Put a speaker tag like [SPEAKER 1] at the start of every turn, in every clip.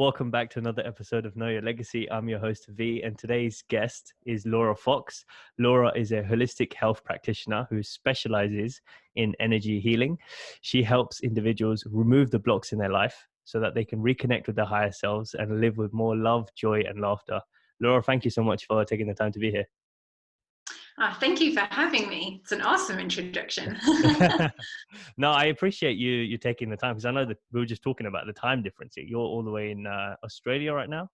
[SPEAKER 1] Welcome back to another episode of Know Your Legacy. I'm your host, V, and today's guest is Laura Fox. Laura is a holistic health practitioner who specializes in energy healing. She helps individuals remove the blocks in their life so that they can reconnect with their higher selves and live with more love, joy, and laughter. Laura, thank you so much for taking the time to be here.
[SPEAKER 2] Thank you for having me. It's an awesome introduction.
[SPEAKER 1] No, I appreciate you taking the time, because I know that we were just talking about the time difference. You're all the way in Australia right now.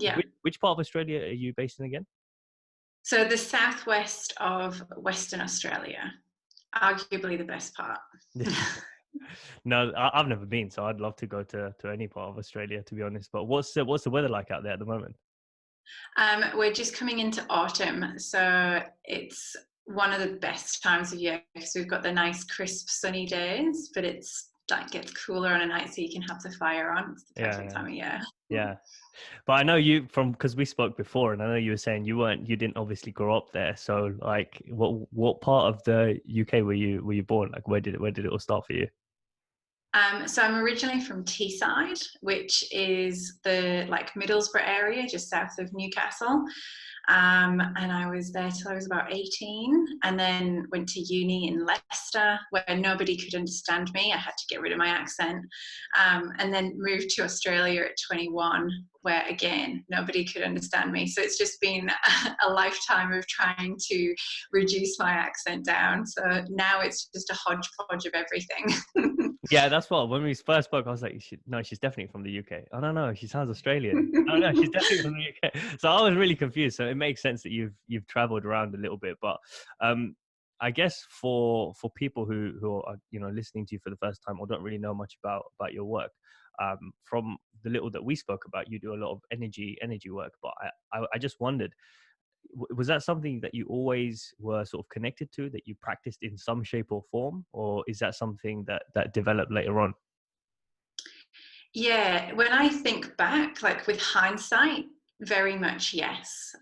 [SPEAKER 2] Yeah.
[SPEAKER 1] Which part of Australia are you based in again?
[SPEAKER 2] So the southwest of Western Australia, arguably the best part.
[SPEAKER 1] No, I've never been, so I'd love to go to any part of Australia, to be honest. But what's the weather like out there at the moment?
[SPEAKER 2] We're just coming into autumn, so it's one of the best times of year because we've got the nice crisp sunny days, but it's like gets cooler on a night so you can have the fire on. It's the perfect time of year.
[SPEAKER 1] Yeah. But I know you because we spoke before, and I know you were saying you didn't obviously grow up there. So like, what part of the UK were you born? Like, where did it all start for you?
[SPEAKER 2] So I'm originally from Teesside, which is the Middlesbrough area, just south of Newcastle. And I was there till I was about 18, and then went to uni in Leicester, where nobody could understand me. I had to get rid of my accent, and then moved to Australia at 21, where again nobody could understand me. So it's just been a lifetime of trying to reduce my accent down. So now it's just a hodgepodge of everything.
[SPEAKER 1] Yeah, that's what, when we first spoke, I was like, no, she's definitely from the UK. Oh, no, she sounds Australian. Oh, no, she's definitely from the UK. So I was really confused. So it makes sense that you've traveled around a little bit. But I guess for people who are, listening to you for the first time or don't really know much about your work, from the little that we spoke about, you do a lot of energy work. But I just wondered, was that something that you always were sort of connected to, that you practiced in some shape or form, or is that something that developed later on?
[SPEAKER 2] Yeah, when I think back, like with hindsight, very much yes.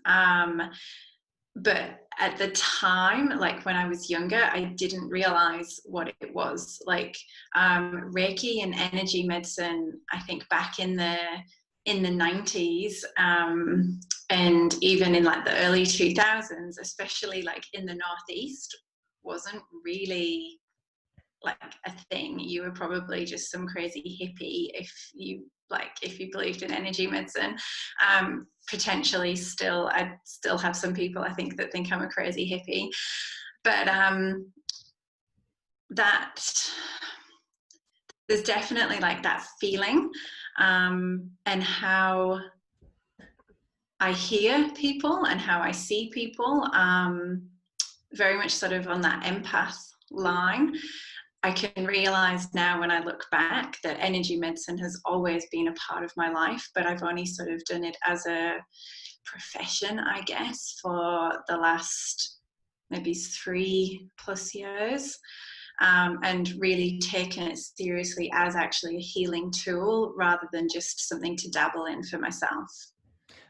[SPEAKER 2] But at the time, like when I was younger, I didn't realize what it was. Like Reiki and energy medicine, I think back in the 90s, and even in like the early 2000s, especially like in the Northeast, wasn't really like a thing. You were probably just some crazy hippie if you believed in energy medicine. Potentially I'd still have some people I think that think I'm a crazy hippie, but that there's definitely like that feeling, and how I hear people and how I see people, very much sort of on that empath line. I can realize now when I look back that energy medicine has always been a part of my life, but I've only sort of done it as a profession, I guess, for the last maybe 3+ years, and really taken it seriously as actually a healing tool rather than just something to dabble in for myself.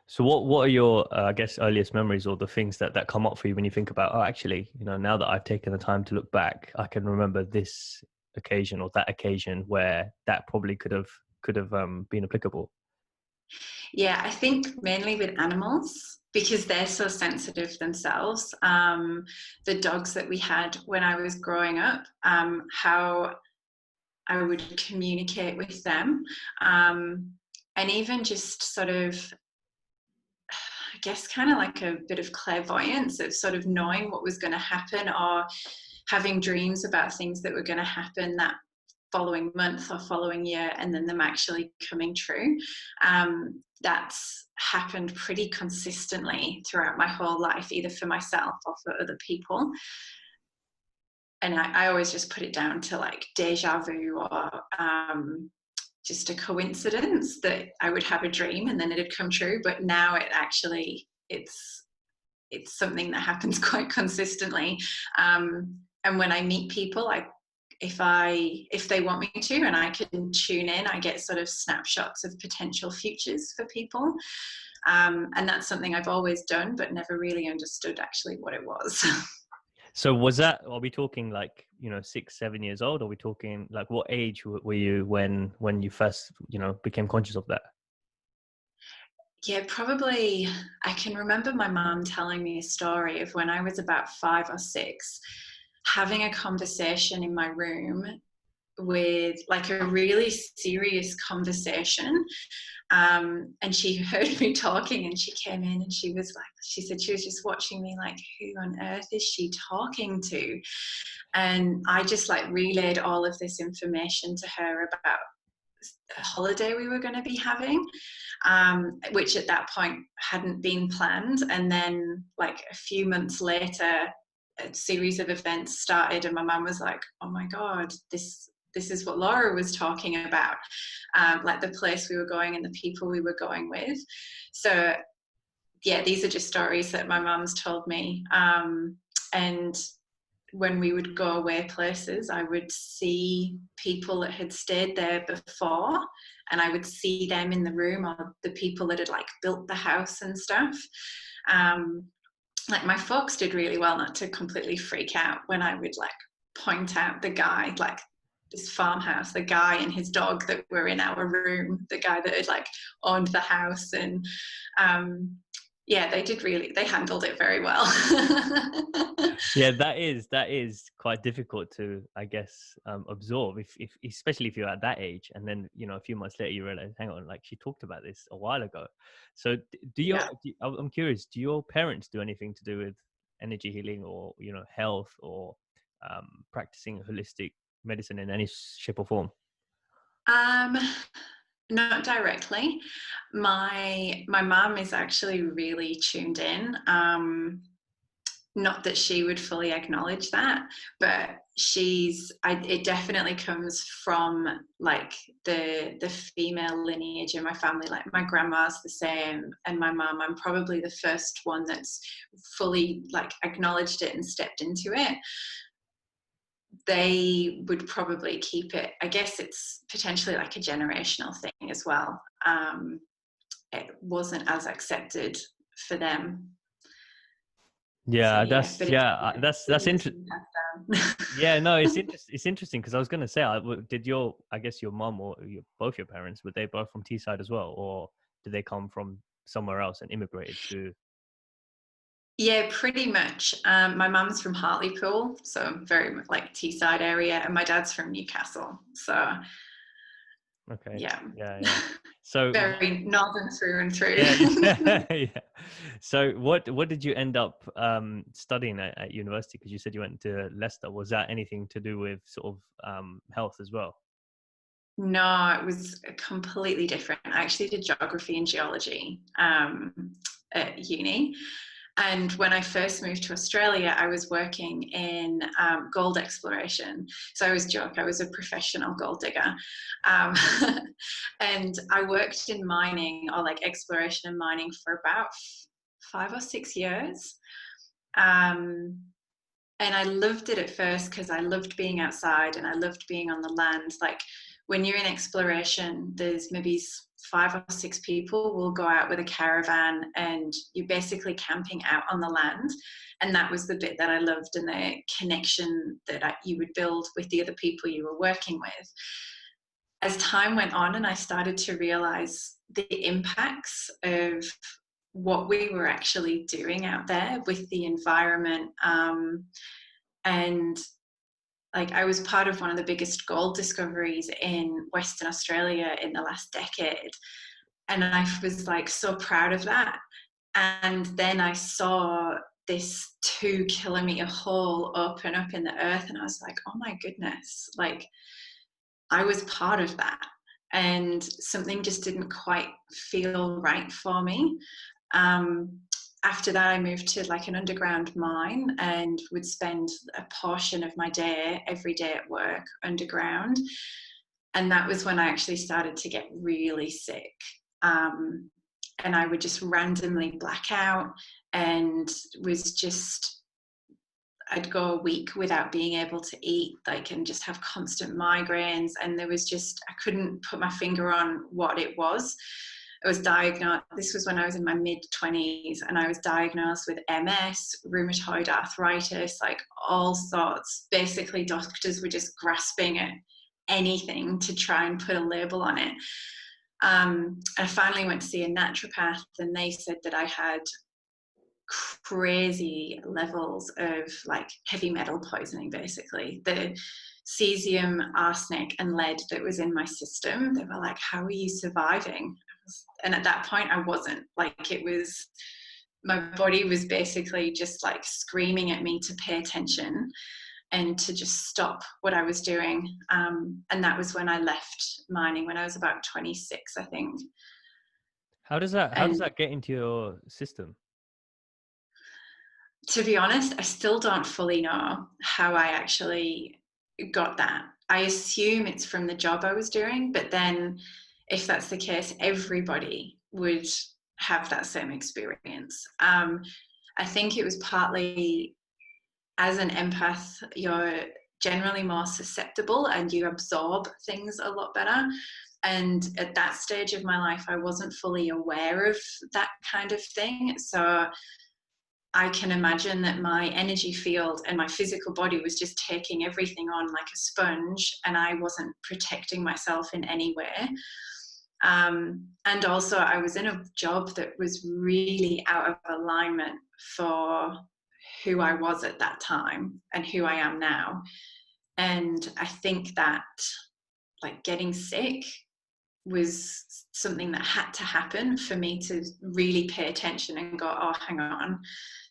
[SPEAKER 1] So what are your, I guess, earliest memories, or the things that come up for you when you think about, oh, actually, now that I've taken the time to look back, I can remember this occasion or that occasion where that probably could have been applicable?
[SPEAKER 2] Yeah, I think mainly with animals, because they're so sensitive themselves. The dogs that we had when I was growing up, how I would communicate with them, and even just sort of, I guess, kind of like a bit of clairvoyance of sort of knowing what was going to happen, or having dreams about things that were going to happen that following month or following year, and then them actually coming true. That's happened pretty consistently throughout my whole life, either for myself or for other people. And I always just put it down to like deja vu, or just a coincidence that I would have a dream and then it'd come true. But now it's something that happens quite consistently. And when I meet people, if they want me to, and I can tune in, I get sort of snapshots of potential futures for people. And that's something I've always done, but never really understood actually what it was.
[SPEAKER 1] So was that, are we talking like, 6, 7 years old? Are we talking like, what age were you when you first, became conscious of that?
[SPEAKER 2] Yeah, probably. I can remember my mum telling me a story of when I was about 5 or 6, having a conversation in my room with like a really serious conversation. And she heard me talking and she came in and she said she was just watching me like, who on earth is she talking to? And I just like relayed all of this information to her about a holiday we were going to be having, which at that point hadn't been planned. And then, like a few months later, a series of events started, and my mum was like, "Oh my god, this is what Laura was talking about, like the place we were going and the people we were going with." So yeah, these are just stories that my mum's told me, and when we would go away places, I would see people that had stayed there before, and I would see them in the room, or the people that had like built the house and stuff. Um, like my folks did really well not to completely freak out when I would like point out the guy, like this farmhouse, the guy and his dog that were in our room, the guy that had like owned the house. And yeah, they handled it very well.
[SPEAKER 1] Yeah, that is quite difficult to, I guess, absorb, if especially if you're at that age, and then a few months later you realize, hang on, like she talked about this a while ago. So
[SPEAKER 2] Yeah.
[SPEAKER 1] I'm curious, do your parents do anything to do with energy healing, or health, or practicing holistic medicine in any shape or form?
[SPEAKER 2] Um, Not directly. My mum is actually really tuned in. Not that she would fully acknowledge that, but it definitely comes from like the female lineage in my family. Like my grandma's the same, and my mum, I'm probably the first one that's fully like acknowledged it and stepped into it. They would probably keep it. I guess it's potentially like a generational thing as well. It wasn't as accepted for them. So
[SPEAKER 1] Yeah,
[SPEAKER 2] yeah, but it's
[SPEAKER 1] that's
[SPEAKER 2] it's
[SPEAKER 1] interesting.
[SPEAKER 2] been passed down.
[SPEAKER 1] Yeah, no, it's interesting because I was going to say, did I guess your mom, or both your parents, were they both from Teesside as well, or did they come from somewhere else and immigrated to?
[SPEAKER 2] Yeah, pretty much. My mum's from Hartlepool, so very much like Teesside area, and my dad's from Newcastle. So
[SPEAKER 1] Okay,
[SPEAKER 2] yeah,
[SPEAKER 1] yeah. So
[SPEAKER 2] very northern through and through.
[SPEAKER 1] yeah, yeah, yeah. So what did you end up studying at university? Because you said you went to Leicester. Was that anything to do with sort of health as well?
[SPEAKER 2] No, it was completely different. I actually did geography and geology at uni. And when I first moved to Australia, I was working in gold exploration. So I always joke I was a professional gold digger. Um, and I worked in mining, or like exploration and mining, for about 5 or 6 years. Um, and I loved it at first because I loved being outside and I loved being on the land. Like when you're in exploration, there's maybe 5 or 6 people will go out with a caravan and you're basically camping out on the land. And that was the bit that I loved, and the connection that you would build with the other people you were working with. As time went on and I started to realize the impacts of what we were actually doing out there with the environment, and like I was part of one of the biggest gold discoveries in Western Australia in the last decade, and I was like so proud of that. And then I saw this 2 kilometer hole open up in the earth, and I was like, oh my goodness, like I was part of that, and something just didn't quite feel right for me. um, After that, I moved to like an underground mine and would spend a portion of my day every day at work underground. And that was when I actually started to get really sick. And I would just randomly black out, and was just, I'd go a week without being able to eat, like, and just have constant migraines. And there was just, I couldn't put my finger on what it was. I was diagnosed, this was when I was in my mid-20s, and I was diagnosed with MS, rheumatoid arthritis, like all sorts. Basically, doctors were just grasping at anything to try and put a label on it. I finally went to see a naturopath, and they said that I had crazy levels of like heavy metal poisoning, basically. The cesium, arsenic, and lead that was in my system, they were like, how are you surviving? And at that point, I wasn't. Like, it was, my body was basically just like screaming at me to pay attention and to just stop what I was doing. And that was when I left mining, when I was about 26, I think.
[SPEAKER 1] How does
[SPEAKER 2] And
[SPEAKER 1] that get into your system?
[SPEAKER 2] to be honest, I still don't fully know how I actually got that. I assume it's from the job I was doing, but then if that's the case, everybody would have that same experience. I think it was partly, as an empath, you're generally more susceptible and you absorb things a lot better. And at that stage of my life, I wasn't fully aware of that kind of thing. So I can imagine that my energy field and my physical body was just taking everything on like a sponge, and I wasn't protecting myself in any way. And also, I was in a job that was really out of alignment for who I was at that time and who I am now. And I think that, like, getting sick was something that had to happen for me to really pay attention and go, oh, hang on,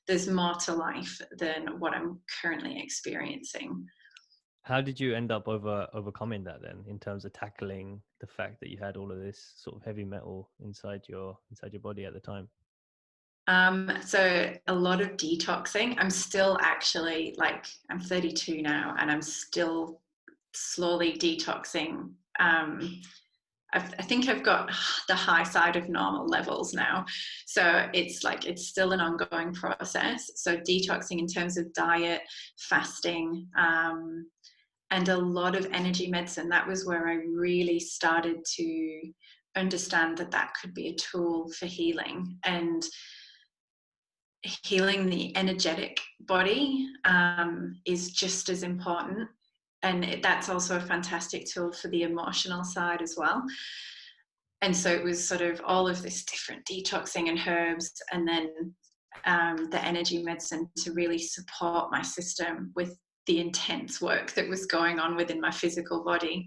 [SPEAKER 2] there's more to life than what I'm currently experiencing.
[SPEAKER 1] How did you end up overcoming that then, in terms of tackling the fact that you had all of this sort of heavy metal inside your body at the time?
[SPEAKER 2] So a lot of detoxing. I'm still actually, like, I'm 32 now, and I'm still slowly detoxing. I think I've got the high side of normal levels now. So it's like, it's still an ongoing process. So detoxing in terms of diet, fasting, and a lot of energy medicine. That was where I really started to understand that that could be a tool for healing, and healing the energetic body is just as important. And that's also a fantastic tool for the emotional side as well. And so it was sort of all of this different detoxing and herbs, and then the energy medicine to really support my system with the intense work that was going on within my physical body.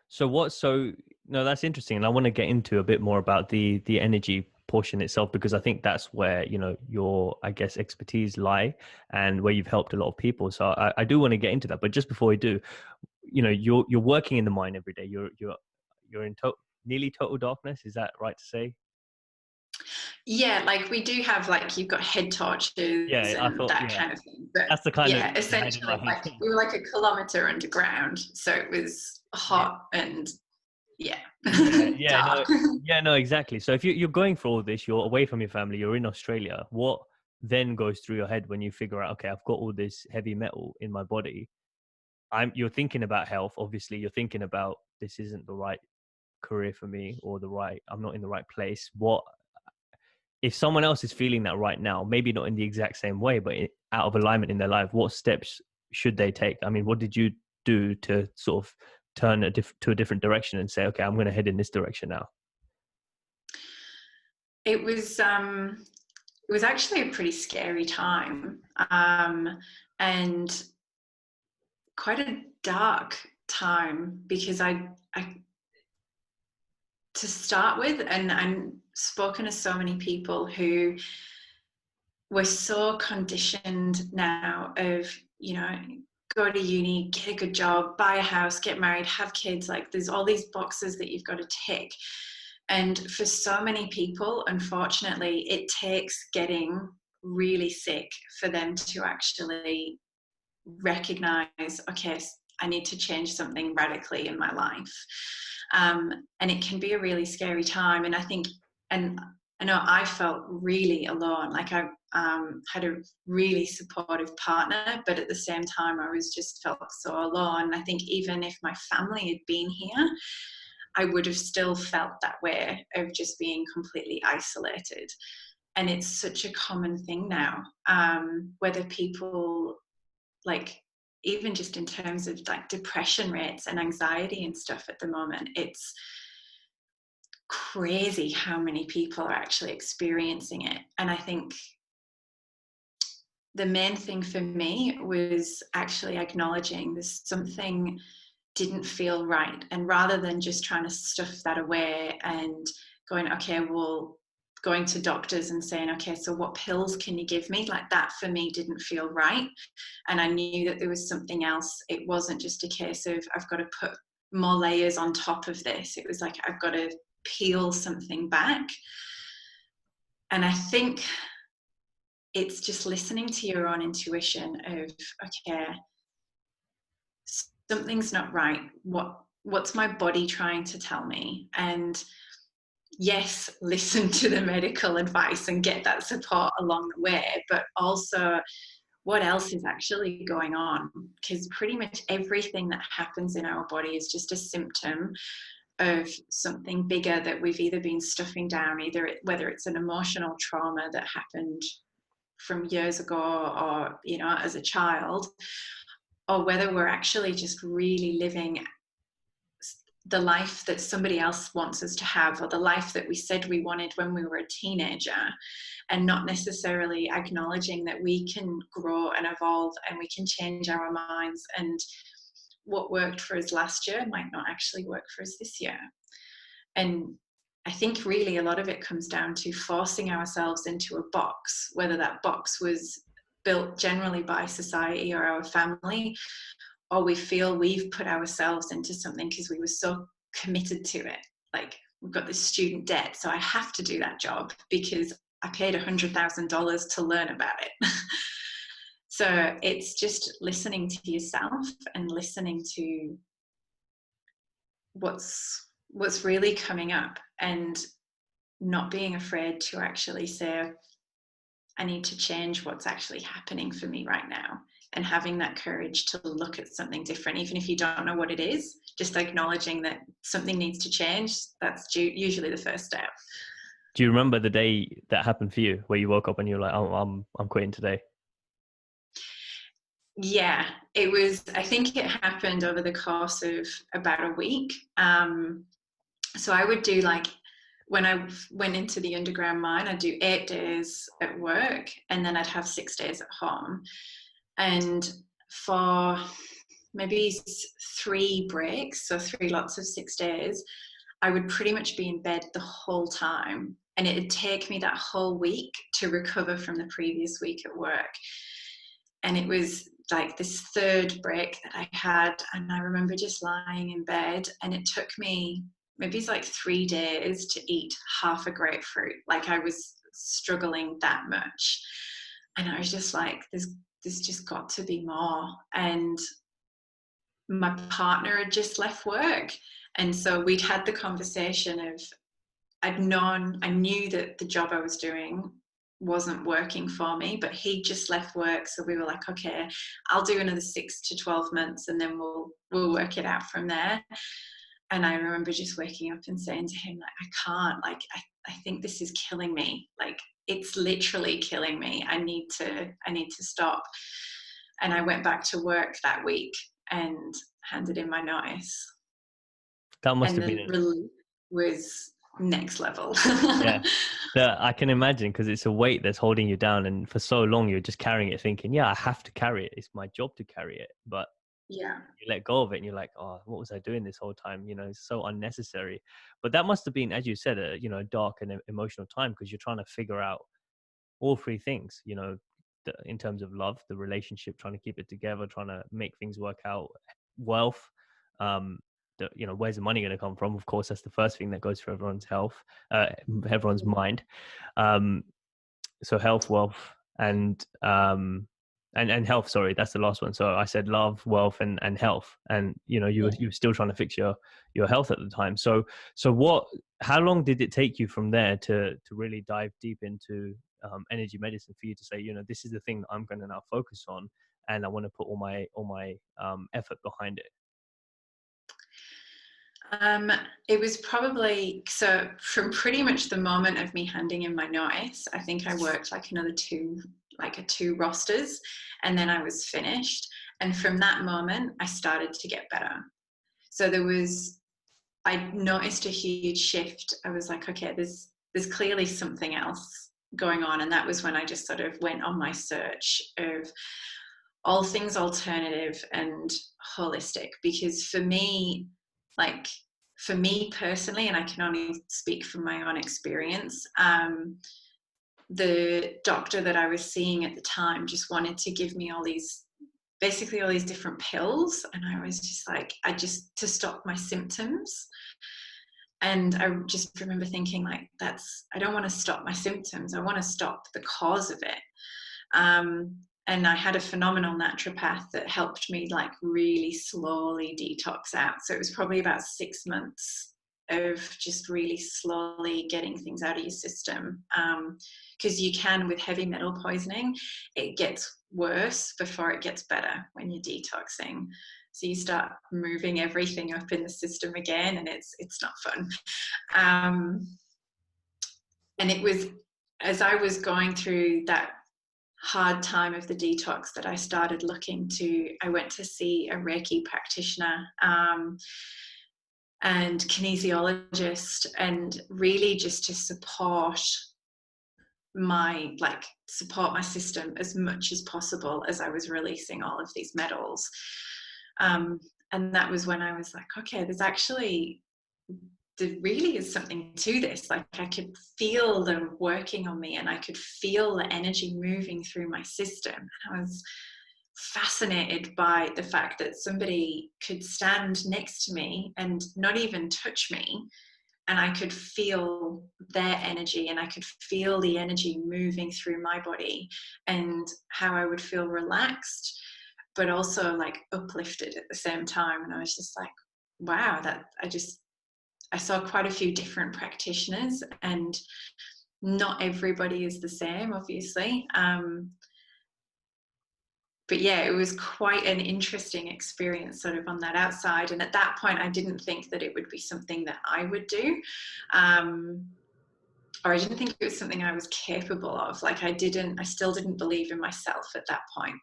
[SPEAKER 1] So no, that's interesting. And I want to get into a bit more about the energy portion itself, because I think that's where, you know, your, I guess, expertise lie, and where you've helped a lot of people. So I do want to get into that. But just before we do, you know, you're working in the mine every day. You're in nearly total darkness. Is that right to say?
[SPEAKER 2] Yeah, like, we do have, like, you've got head torches
[SPEAKER 1] Yeah, I
[SPEAKER 2] and
[SPEAKER 1] thought,
[SPEAKER 2] that
[SPEAKER 1] yeah,
[SPEAKER 2] kind of thing. But
[SPEAKER 1] that's the kind of
[SPEAKER 2] yeah,
[SPEAKER 1] I had in my
[SPEAKER 2] essentially,
[SPEAKER 1] head.
[SPEAKER 2] like, we were like a kilometer underground. So it was
[SPEAKER 1] Yeah.
[SPEAKER 2] hot and, yeah,
[SPEAKER 1] Yeah, no,
[SPEAKER 2] dark.
[SPEAKER 1] no, exactly. So if you're going for all this, you're away from your family, you're in Australia. What then goes through your head when you figure out, okay, I've got all this heavy metal in my body? You're thinking about health. Obviously, you're thinking about, this isn't the right career for me, or I'm not in the right place. What if someone else is feeling that right now? Maybe not in the exact same way, but out of alignment in their life. What steps should they take? I mean, what did you do to sort of turn to a different direction and say, okay, I'm going to head in this direction now?
[SPEAKER 2] It was actually a pretty scary time, and quite a dark time, because I to start with, and I'm spoken to so many people who were so conditioned now of, you know, go to uni, get a good job, buy a house, get married, have kids. Like, there's all these boxes that you've got to tick. And for so many people, unfortunately, it takes getting really sick for them to actually recognize, okay, I need to change something radically in my life. And it can be a really scary time. And I think, and I know I felt really alone. Like, I had a really supportive partner, but at the same time, I was just felt so alone. I think even if my family had been here, I would have still felt that way of just being completely isolated. And it's such a common thing now, whether people, like, even just in terms of like depression rates and anxiety and stuff at the moment, it's crazy how many people are actually experiencing it. And I think the main thing for me was actually acknowledging there's something didn't feel right. And rather than just trying to stuff that away and going, okay, well, going to doctors and saying, okay, so what pills can you give me? Like, that for me didn't feel right. And I knew that there was something else. It wasn't just a case of I've got to put more layers on top of this. It was like, I've got to peel something back. And I think it's just listening to your own intuition of, okay, something's not right. What's my body trying to tell me? And yes, listen to the medical advice and get that support along the way, but also what else is actually going on? Because pretty much everything that happens in our body is just a symptom of something bigger that we've either been stuffing down, whether it's an emotional trauma that happened from years ago, or as a child, or whether we're actually just really living the life that somebody else wants us to have, or the life that we said we wanted when we were a teenager, and not necessarily acknowledging that we can grow and evolve and we can change our minds, and what worked for us last year might not actually work for us this year. And I think really a lot of it comes down to forcing ourselves into a box, whether that box was built generally by society or our family, or we feel we've put ourselves into something because we were so committed to it. Like, we've got this student debt, so I have to do that job because I paid $100,000 to learn about it. So it's just listening to yourself and listening to what's really coming up, and not being afraid to actually say, I need to change what's actually happening for me right now, and having that courage to look at something different, even if you don't know what it is, just acknowledging that something needs to change. That's usually the first step.
[SPEAKER 1] Do you remember the day that happened for you, where you woke up and you were like, oh, I'm quitting today?
[SPEAKER 2] Yeah, I think it happened over the course of about a week. So I would do, like, when I went into the underground mine, I'd do 8 days at work, and then I'd have 6 days at home. And for maybe 3 breaks, so 3 lots of 6 days, I would pretty much be in bed the whole time. And it'd take me that whole week to recover from the previous week at work. And it was like this 3rd break that I had, and I remember just lying in bed, and it took me maybe it's like 3 days to eat half a grapefruit. Like, I was struggling that much. And I was just like, there's just got to be more. And my partner had just left work. And so we'd had the conversation of, I knew that the job I was doing wasn't working for me, but he just left work. So we were like, okay, I'll do another 6 to 12 months and then we'll work it out from there. And I remember just waking up and saying to him, like, I can't, like, I think this is killing me. Like, it's literally killing me. I need to stop. And I went back to work that week and handed in my notice.
[SPEAKER 1] That must
[SPEAKER 2] And
[SPEAKER 1] have
[SPEAKER 2] the
[SPEAKER 1] been
[SPEAKER 2] relief was next level.
[SPEAKER 1] yeah. I can imagine, because it's a weight that's holding you down, and for so long you're just carrying it, thinking, yeah, I have to carry it. It's my job to carry it. But
[SPEAKER 2] Yeah.
[SPEAKER 1] you let go of it and you're like, oh, what was I doing this whole time? It's so unnecessary. But that must have been, as you said, a dark and emotional time, because you're trying to figure out all 3 things, in terms of love, the relationship, trying to keep it together, trying to make things work out, wealth, where's the money going to come from? Of course, that's the first thing that goes through everyone's everyone's mind. So health, wealth, and health. Sorry, that's the last one. So I said love, wealth, and health. And you were still trying to fix your health at the time. So how long did it take you from there to really dive deep into energy medicine, for you to say, this is the thing that I'm going to now focus on, and I want to put all my effort behind it?
[SPEAKER 2] It was probably, so from pretty much the moment of me handing in my notice, I think I worked like another two rosters, and then I was finished. And from that moment, I started to get better. So I noticed a huge shift. I was like, okay, there's clearly something else going on. And that was when I just sort of went on my search of all things alternative and holistic, because for me personally, and I can only speak from my own experience, the doctor that I was seeing at the time just wanted to give me basically all these different pills, and I was just like, to stop my symptoms. And I just remember thinking, like, I don't want to stop my symptoms, I want to stop the cause of it. And I had a phenomenal naturopath that helped me like really slowly detox out. So it was probably about 6 months of just really slowly getting things out of your system. Because you can, with heavy metal poisoning, it gets worse before it gets better when you're detoxing. So you start moving everything up in the system again, and it's not fun. And it was, as I was going through that hard time of the detox, that I went to see a Reiki practitioner and kinesiologist, and really just to support my system as much as possible as I was releasing all of these metals. And that was when I was like, okay, there really is something to this. Like, I could feel them working on me, and I could feel the energy moving through my system. And I was fascinated by the fact that somebody could stand next to me and not even touch me, and I could feel their energy, and I could feel the energy moving through my body, and how I would feel relaxed but also like uplifted at the same time. And I was just like, wow, I saw quite a few different practitioners, and not everybody is the same, obviously. But yeah, it was quite an interesting experience sort of on that outside. And at that point, I didn't think that it would be something that I would do. Or I didn't think it was something I was capable of. Like, I still didn't believe in myself at that point.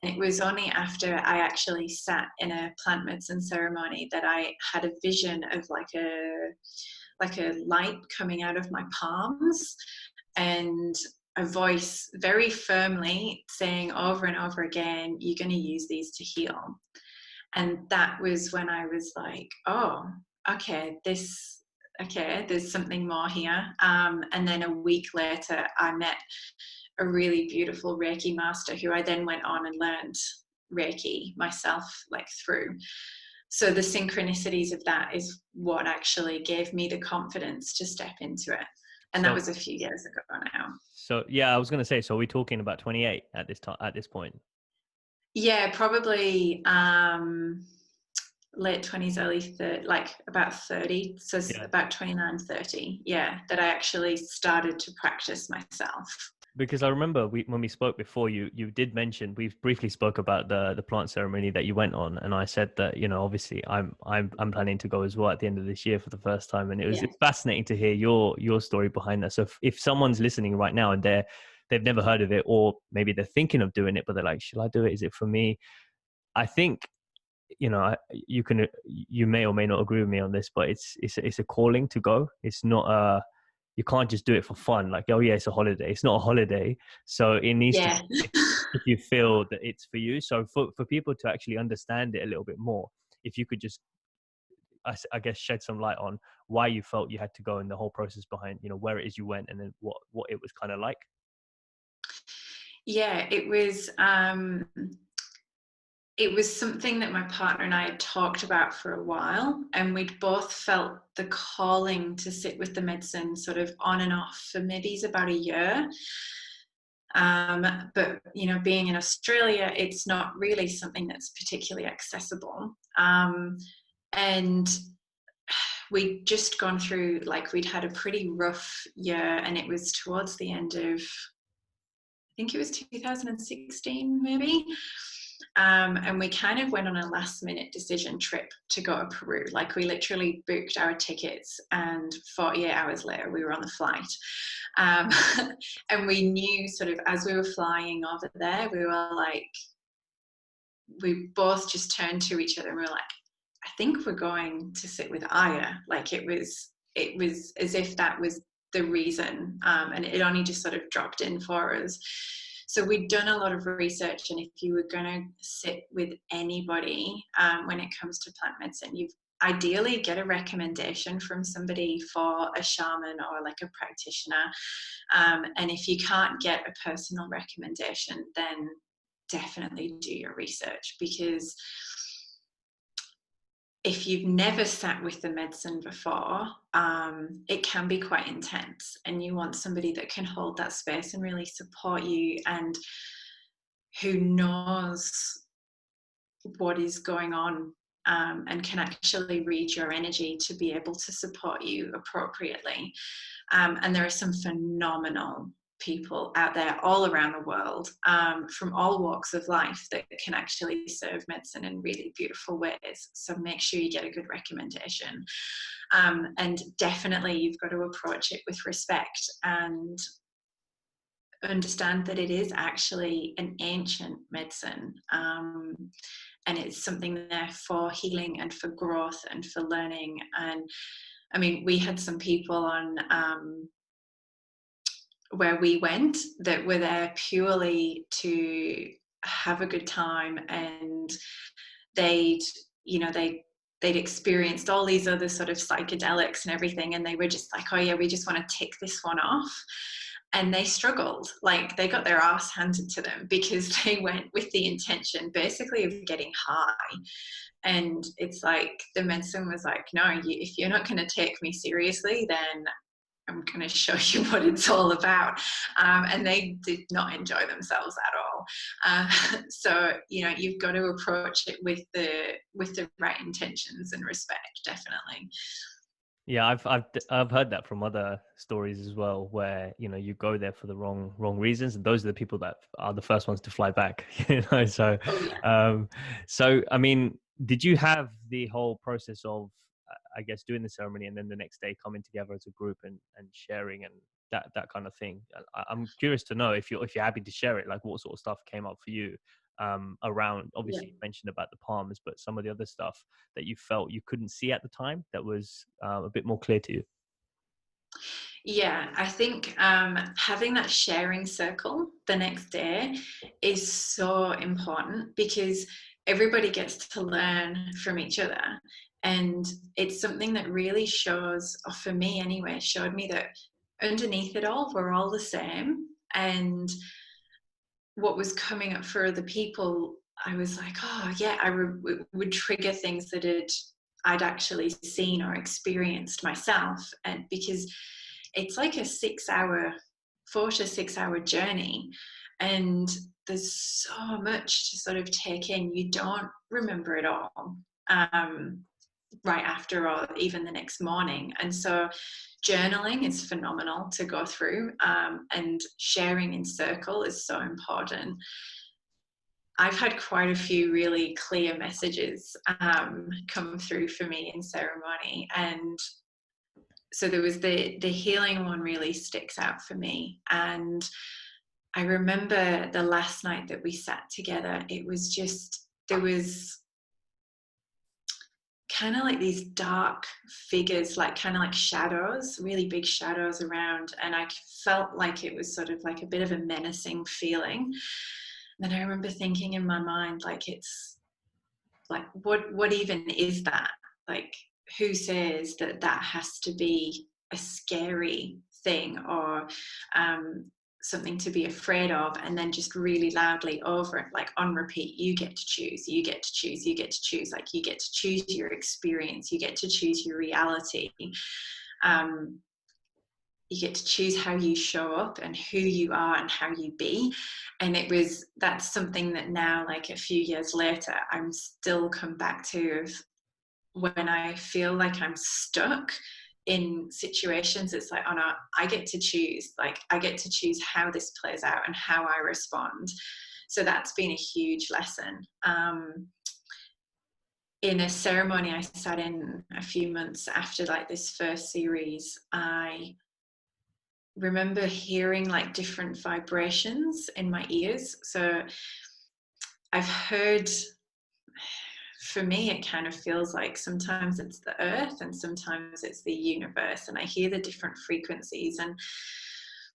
[SPEAKER 2] And it was only after I actually sat in a plant medicine ceremony that I had a vision of like a light coming out of my palms, and a voice very firmly saying over and over again, you're going to use these to heal. And that was when I was like, oh, okay, there's something more here. And then a week later, I met a really beautiful Reiki master, who I then went on and learned Reiki myself, like, through. So the synchronicities of that is what actually gave me the confidence to step into it. And that was a few years ago now.
[SPEAKER 1] So yeah, I was going to say, so are we talking about 28 at this point?
[SPEAKER 2] Yeah, probably late 20s, early 30, like about 30. So yeah. About 29, 30. Yeah, that I actually started to practice myself.
[SPEAKER 1] Because I remember when we spoke before, you did mention, we briefly spoke about the plant ceremony that you went on, and I said that, you know, obviously I'm planning to go as well at the end of this year for the first time, and it's fascinating to hear your story behind that. So if someone's listening right now and they've never heard of it, or maybe they're thinking of doing it, but they're like, should I do it? Is it for me? I think, you know, you may or may not agree with me on this, but it's a calling to go. It's not you can't just do it for fun. Like, oh yeah, it's a holiday. It's not a holiday. So it needs to be if you feel that it's for you. So for people to actually understand it a little bit more, if you could just, I guess, shed some light on why you felt you had to go, and the whole process behind, you know, where it is you went, and then what it was kind of like.
[SPEAKER 2] Yeah, it was something that my partner and I had talked about for a while, and we'd both felt the calling to sit with the medicine sort of on and off for maybe about a year. But, you know, being in Australia, it's not really something that's particularly accessible. And we'd just gone through, like, we'd had a pretty rough year, and it was towards the end of, I think it was 2016 maybe. And we kind of went on a last minute decision trip to go to Peru. Like we literally booked our tickets and 48 hours later we were on the flight. Um, and we knew sort of as we were flying over there, we were like, we both just turned to each other and we were like, I think we're going to sit with Aya. Like it was as if that was the reason, and it only just sort of dropped in for us. So we'd done a lot of research, and if you were going to sit with anybody when it comes to plant medicine, you've ideally get a recommendation from somebody for a shaman or like a practitioner. And if you can't get a personal recommendation, then definitely do your research, because if you've never sat with the medicine before, it can be quite intense, and you want somebody that can hold that space and really support you, and who knows what is going on, and can actually read your energy to be able to support you appropriately. And there are some phenomenal people out there all around the world, from all walks of life, that can actually serve medicine in really beautiful ways. So make sure you get a good recommendation. And definitely you've got to approach it with respect and understand that it is actually an ancient medicine, and it's something there for healing and for growth and for learning. And I mean, we had some people on where we went that were there purely to have a good time, and they'd they'd experienced all these other sort of psychedelics and everything, and they were just like, oh yeah, we just want to tick this one off. And they struggled, like they got their ass handed to them, because they went with the intention basically of getting high. And it's like the medicine was like, no, if you're not going to take me seriously, then I'm going to show you what it's all about. And they did not enjoy themselves at all. So you've got to approach it with the right intentions and respect, definitely.
[SPEAKER 1] Yeah, I've heard that from other stories as well, where you go there for the wrong reasons, and those are the people that are the first ones to fly back. So,
[SPEAKER 2] Oh yeah.
[SPEAKER 1] so I mean, did you have the whole process of, I guess, doing the ceremony and then the next day coming together as a group and sharing and that kind of thing? I'm curious to know if you're happy to share it, like what sort of stuff came up for you around. Obviously,
[SPEAKER 2] Yeah.
[SPEAKER 1] you mentioned about the palms, but some of the other stuff that you felt you couldn't see at the time that was a bit more clear to you.
[SPEAKER 2] Yeah, I think having that sharing circle the next day is so important, because everybody gets to learn from each other. And it's something that really shows, or for me anyway, showed me that underneath it all, we're all the same. And what was coming up for other people, I was like, oh yeah, would trigger things that I'd actually seen or experienced myself. And because it's like a 4 to 6 hour journey, and there's so much to sort of take in. You don't remember it all right after, or even the next morning. And so journaling is phenomenal to go through, and sharing in circle is so important. I've had quite a few really clear messages come through for me in ceremony, and so there was the healing one really sticks out for me. And I remember the last night that we sat together, it was just, there was kind of like these dark figures, like kind of like shadows, really big shadows around, and I felt like it was sort of like a bit of a menacing feeling. And then I remember thinking in my mind, like, it's like, what even is that? Like, who says that that has to be a scary thing, or something to be afraid of? And then just really loudly over it, like on repeat, you get to choose, you get to choose, you get to choose. Like, you get to choose your experience, you get to choose your reality. You get to choose how you show up and who you are and how you be. And that's something that now, like a few years later, I'm still come back to, of when I feel like I'm stuck in situations. It's like, oh no, I get to choose. Like, I get to choose how this plays out and how I respond. So that's been a huge lesson. In a ceremony I sat in a few months after like this first series, I remember hearing like different vibrations in my ears. So I've heard, for me, it kind of feels like sometimes it's the earth and sometimes it's the universe. And I hear the different frequencies and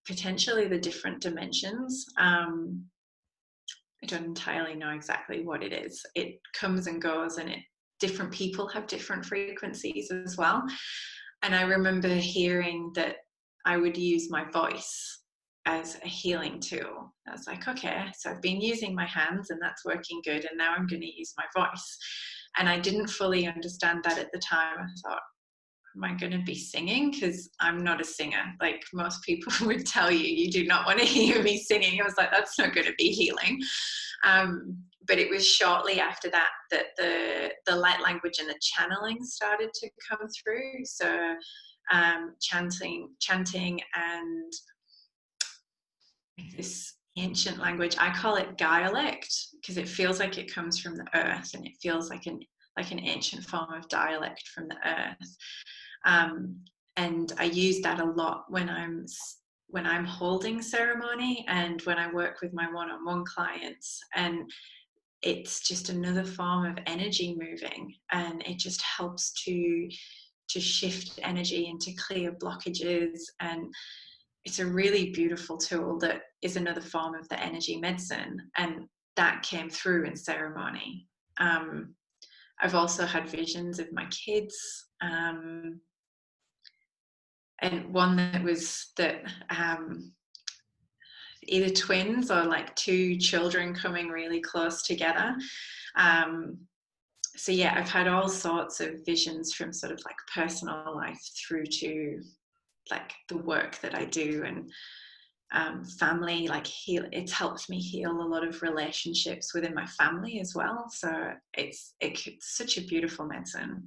[SPEAKER 2] potentially the different dimensions. I don't entirely know exactly what it is. It comes and goes, and different people have different frequencies as well. And I remember hearing that I would use my voice as a healing tool. I was like, okay, so I've been using my hands and that's working good, and now I'm going to use my voice. And I didn't fully understand that at the time. I thought, am I going to be singing? Because I'm not a singer. Like most people would tell you, you do not want to hear me singing. I was like, that's not going to be healing. But it was shortly after that that the light language and the channeling started to come through. So chanting and this ancient language, I call it dialect because it feels like it comes from the earth, and it feels like an ancient form of dialect from the earth. And I use that a lot when I'm holding ceremony and when I work with my one-on-one clients. And it's just another form of energy moving, and it just helps to shift energy and to clear blockages. And it's a really beautiful tool that is another form of the energy medicine, and that came through in ceremony. I've also had visions of my kids, and one that was that either twins or like two children coming really close together. So yeah, I've had all sorts of visions from sort of like personal life through to like the work that I do, and family, like it's helped me heal a lot of relationships within my family as well. So it's such a beautiful medicine.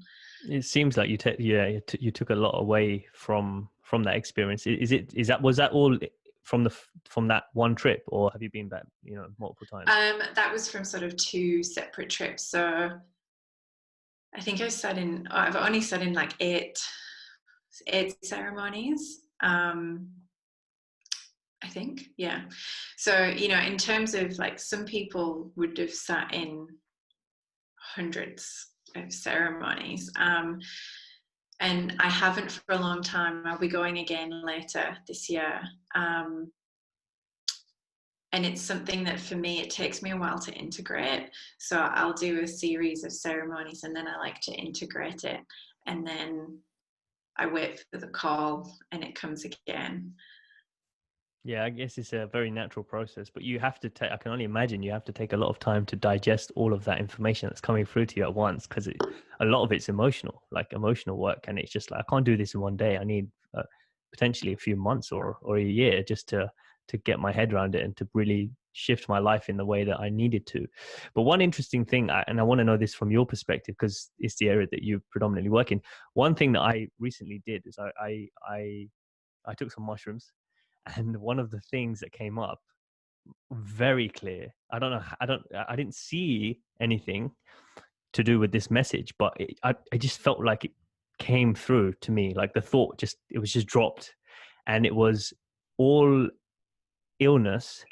[SPEAKER 1] It seems like you took a lot away from that experience. Was that all from that one trip, or have you been back multiple times?
[SPEAKER 2] That was from sort of two separate trips. So I think I've only sat in like eight ceremonies. I think, yeah. So, in terms of like, some people would have sat in hundreds of ceremonies. And I haven't for a long time. I'll be going again later this year. And it's something that for me, it takes me a while to integrate. So I'll do a series of ceremonies and then I like to integrate it. And then I wait for the call and it comes again.
[SPEAKER 1] Yeah, I guess it's a very natural process, but you have to I can only imagine you have to take a lot of time to digest all of that information that's coming through to you at once, because a lot of it's emotional work. And it's just like, I can't do this in one day. I need potentially a few months or a year just to get my head around it and to really shift my life in the way that I needed to. But one interesting thing, and I want to know this from your perspective, because it's the area that you predominantly work in. One thing that I recently did is I took some mushrooms, and one of the things that came up very clear, I didn't see anything to do with this message, but I just felt like it came through to me, like the thought it was just dropped, and it was, all illness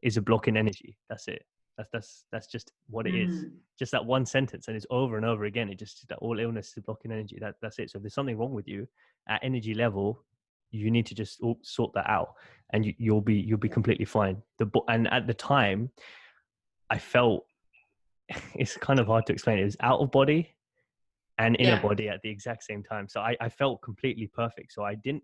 [SPEAKER 1] is a block in energy. That's it. That's just what it is. Just that one sentence, and it's over and over again. It just, that all illness is a block in energy. That's it. So if there's something wrong with you at energy level, you need to just sort that out, and you'll be completely fine. And at the time, I felt it's kind of hard to explain. It was out of body and inner body at the exact same time. So I felt completely perfect. So I didn't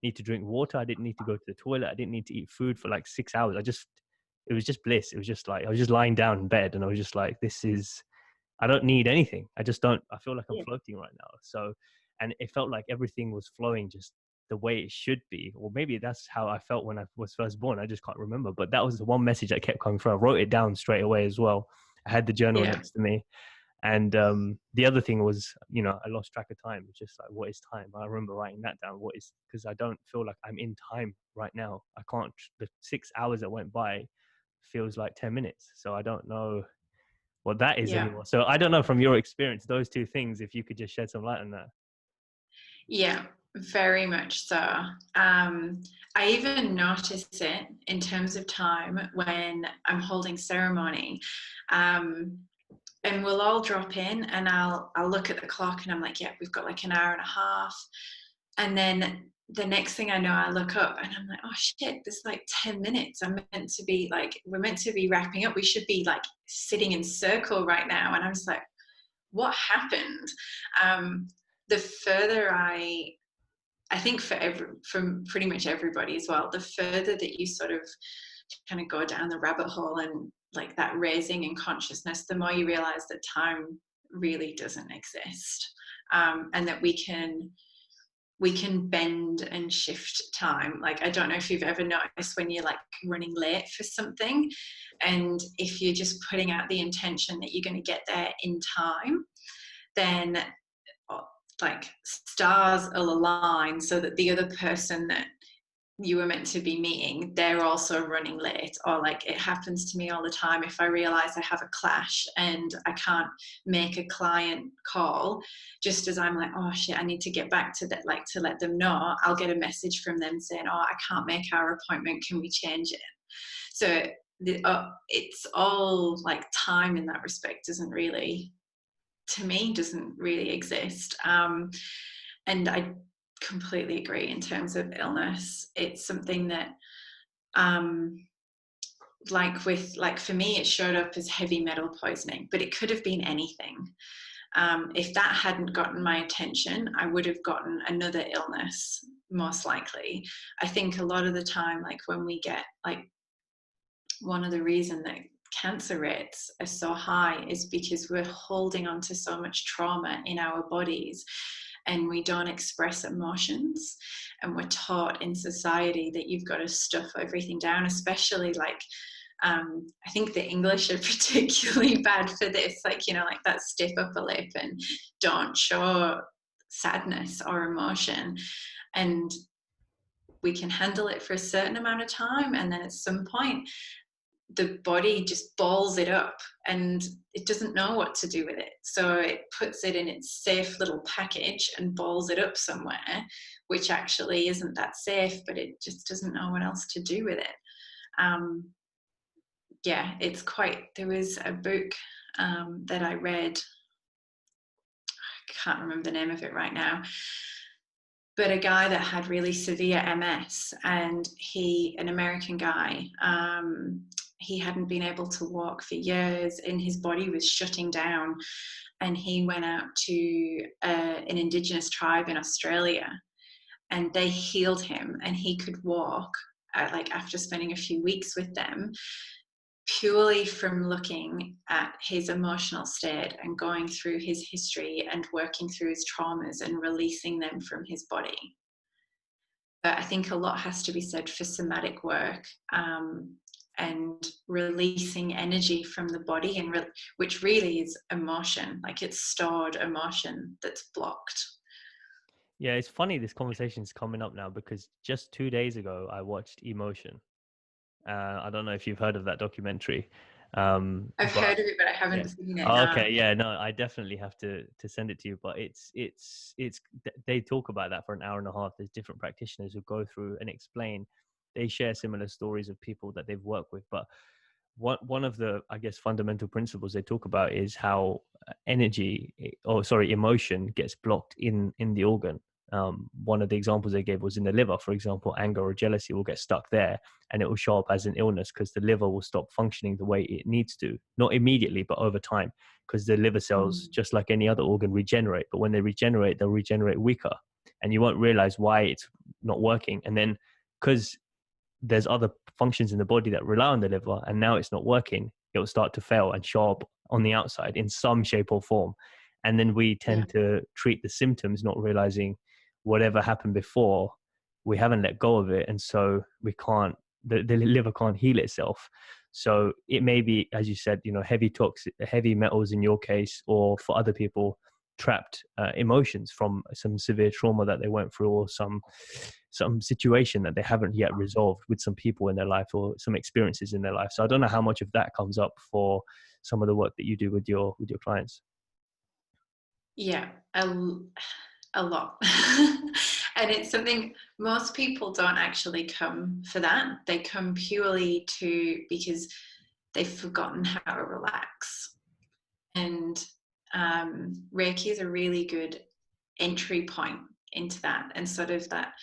[SPEAKER 1] need to drink water. I didn't need to go to the toilet. I didn't need to eat food for like 6 hours. It was just bliss. It was just like, I was just lying down in bed and I was just like, I don't need anything. I feel like I'm floating right now. So, and it felt like everything was flowing just the way it should be. Or maybe that's how I felt when I was first born. I just can't remember. But that was the one message that kept coming through. I wrote it down straight away as well. I had the journal next to me. And the other thing was, I lost track of time. It's just like, what is time? I remember writing that down. Because I don't feel like I'm in time right now. I can't, the 6 hours that went by feels like 10 minutes. So I don't know what that is
[SPEAKER 2] Yeah.
[SPEAKER 1] anymore. So I don't know, from your experience, those two things, if you could just shed some light on that.
[SPEAKER 2] Yeah, very much so. I even notice it in terms of time when I'm holding ceremony. And we'll all drop in, and I'll look at the clock and I'm like, yeah, we've got like an hour and a half. And then the next thing I know, I look up and I'm like, oh shit, there's like 10 minutes. We're meant to be wrapping up. We should be like sitting in circle right now. And I'm just like, what happened? The further I think from pretty much everybody as well, the further that you sort of kind of go down the rabbit hole and like that raising in consciousness, the more you realize that time really doesn't exist, and that we can bend and shift time. Like, I don't know if you've ever noticed when you're like running late for something, and if you're just putting out the intention that you're going to get there in time, then like stars will align so that the other person that you were meant to be meeting, they're also running late. Or like, it happens to me all the time. If I realize I have a clash and I can't make a client call, just as I'm like, oh shit, I need to get back to that, like to let them know, I'll get a message from them saying, oh, I can't make our appointment, can we change it? So it's all like time in that respect doesn't really exist. And I completely agree in terms of illness. It's something that like for me, it showed up as heavy metal poisoning, but it could have been anything. If that hadn't gotten my attention, I would have gotten another illness, most likely. I think a lot of the time, like when we get like, one of the reasons that cancer rates are so high is because we're holding on to so much trauma in our bodies, and we don't express emotions, and we're taught in society that you've got to stuff everything down, especially like I think the English are particularly bad for this, like, you know, like that stiff upper lip and don't show sadness or emotion. And we can handle it for a certain amount of time, and then at some point the body just balls it up and it doesn't know what to do with it. So it puts it in its safe little package and balls it up somewhere, which actually isn't that safe, but it just doesn't know what else to do with it. Yeah, there was a book that I read, I can't remember the name of it right now, but a guy that had really severe MS, and an American guy, he hadn't been able to walk for years and his body was shutting down, and he went out to an Indigenous tribe in Australia, and they healed him and he could walk, like after spending a few weeks with them, purely from looking at his emotional state and going through his history and working through his traumas and releasing them from his body. But I think a lot has to be said for somatic work, and releasing energy from the body, and which really is emotion, like it's stored emotion that's blocked.
[SPEAKER 1] Yeah, it's funny this conversation's coming up now because just 2 days ago I watched Emotion. I don't know if you've heard of that documentary.
[SPEAKER 2] I've
[SPEAKER 1] But
[SPEAKER 2] heard of it, but I
[SPEAKER 1] yeah.
[SPEAKER 2] haven't seen it.
[SPEAKER 1] Oh,
[SPEAKER 2] No.
[SPEAKER 1] okay, yeah, no, I definitely have to send it to you. But they talk about that for an hour and a half. There's different practitioners who go through and explain. They share similar stories of people that they've worked with. But one of the, I guess, fundamental principles they talk about is how emotion gets blocked in the organ. One of the examples they gave was in the liver, for example. Anger or jealousy will get stuck there, and it will show up as an illness because the liver will stop functioning the way it needs to, not immediately, but over time, because the liver cells, just like any other organ, regenerate. But when they regenerate, they'll regenerate weaker, and you won't realize why it's not working. And then because there's other functions in the body that rely on the liver, and now it's not working, it will start to fail and show up on the outside in some shape or form. And then we tend to treat the symptoms, not realizing whatever happened before, we haven't let go of it. And so we can't, the liver can't heal itself. So it may be, as you said, heavy metals in your case, or for other people, trapped emotions from some severe trauma that they went through, or some situation that they haven't yet resolved with some people in their life, or some experiences in their life. So I don't know how much of that comes up for some of the work that you do with your clients.
[SPEAKER 2] Yeah, a lot. And it's something most people don't actually come for that. They come purely because they've forgotten how to relax. And Reiki is a really good entry point into that, and sort of that,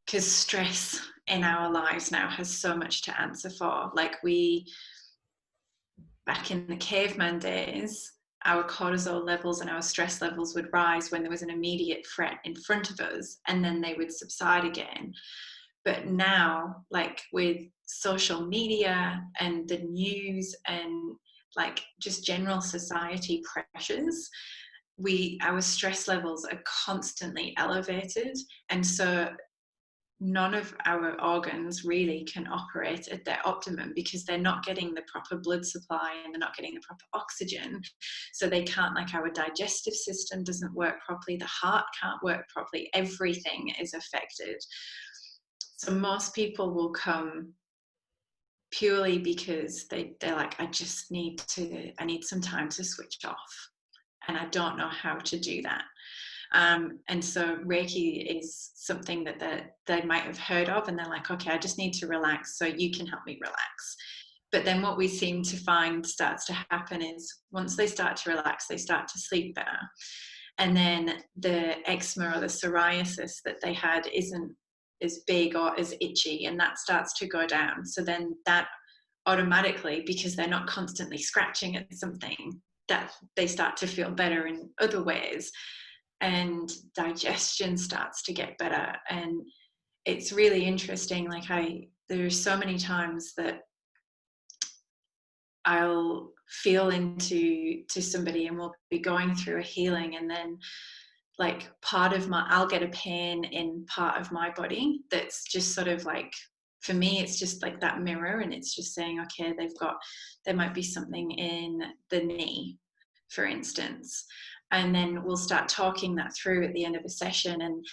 [SPEAKER 2] because stress in our lives now has so much to answer for. Like, back in the caveman days, our cortisol levels and our stress levels would rise when there was an immediate threat in front of us, and then they would subside again. But now, like with social media and the news and like just general society pressures, our stress levels are constantly elevated. And so none of our organs really can operate at their optimum, because they're not getting the proper blood supply and they're not getting the proper oxygen. So they can't, like, our digestive system doesn't work properly, the heart can't work properly, everything is affected. So most people will come purely because they're like, I need some time to switch off, and I don't know how to do that. And so Reiki is something that they might have heard of, and they're like, okay, I just need to relax, so you can help me relax. But then what we seem to find starts to happen is, once they start to relax, they start to sleep better. And then the eczema or the psoriasis that they had isn't as big or as itchy, and that starts to go down. So then that automatically, because they're not constantly scratching at something, that they start to feel better in other ways, and digestion starts to get better. And it's really interesting. Like, there's so many times that I'll feel into somebody, and we'll be going through a healing, and then like I'll get a pain in part of my body that's just sort of like, for me, it's just like that mirror, and it's just saying, okay, there might be something in the knee, for instance. And then we'll start talking that through at the end of a session, and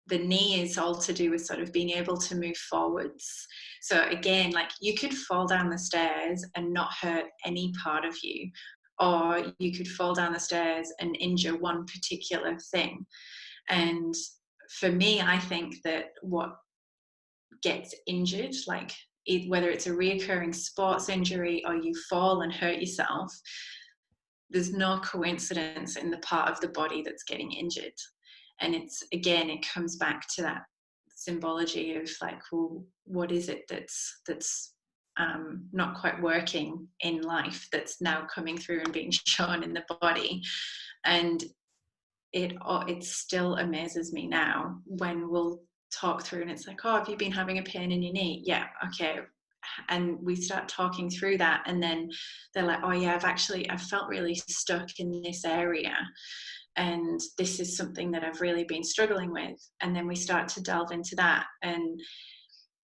[SPEAKER 2] the knee is all to do with sort of being able to move forwards. So again, like, you could fall down the stairs and not hurt any part of you, or you could fall down the stairs and injure one particular thing. And for me, I think that what gets injured, like whether it's a reoccurring sports injury or you fall and hurt yourself, there's no coincidence in the part of the body that's getting injured. And it comes back to that symbology of like, well, what is it that's not quite working in life, that's now coming through and being shown in the body. And it still amazes me now when we'll talk through and it's like, oh, have you been having a pain in your knee? Yeah, okay. And we start talking through that, and then they're like, oh yeah, I've felt really stuck in this area, and this is something that I've really been struggling with. And then we start to delve into that, and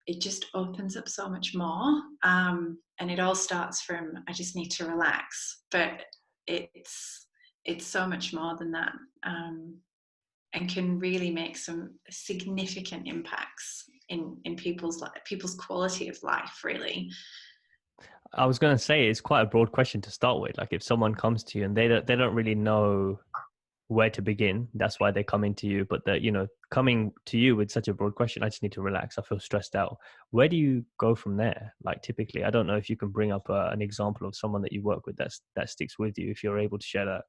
[SPEAKER 2] it just opens up so much more. And it all starts from, I just need to relax, but it's so much more than that, and can really make some significant impacts in people's quality of life, really.
[SPEAKER 1] I was going to say, it's quite a broad question to start with. Like, if someone comes to you and they don't really know where to begin, that's why they come into you. But coming to you with such a broad question, I just need to relax, I feel stressed out, where do you go from there? Like, typically, I don't know if you can bring up an example of someone that you work with that sticks with you, if you're able to share that.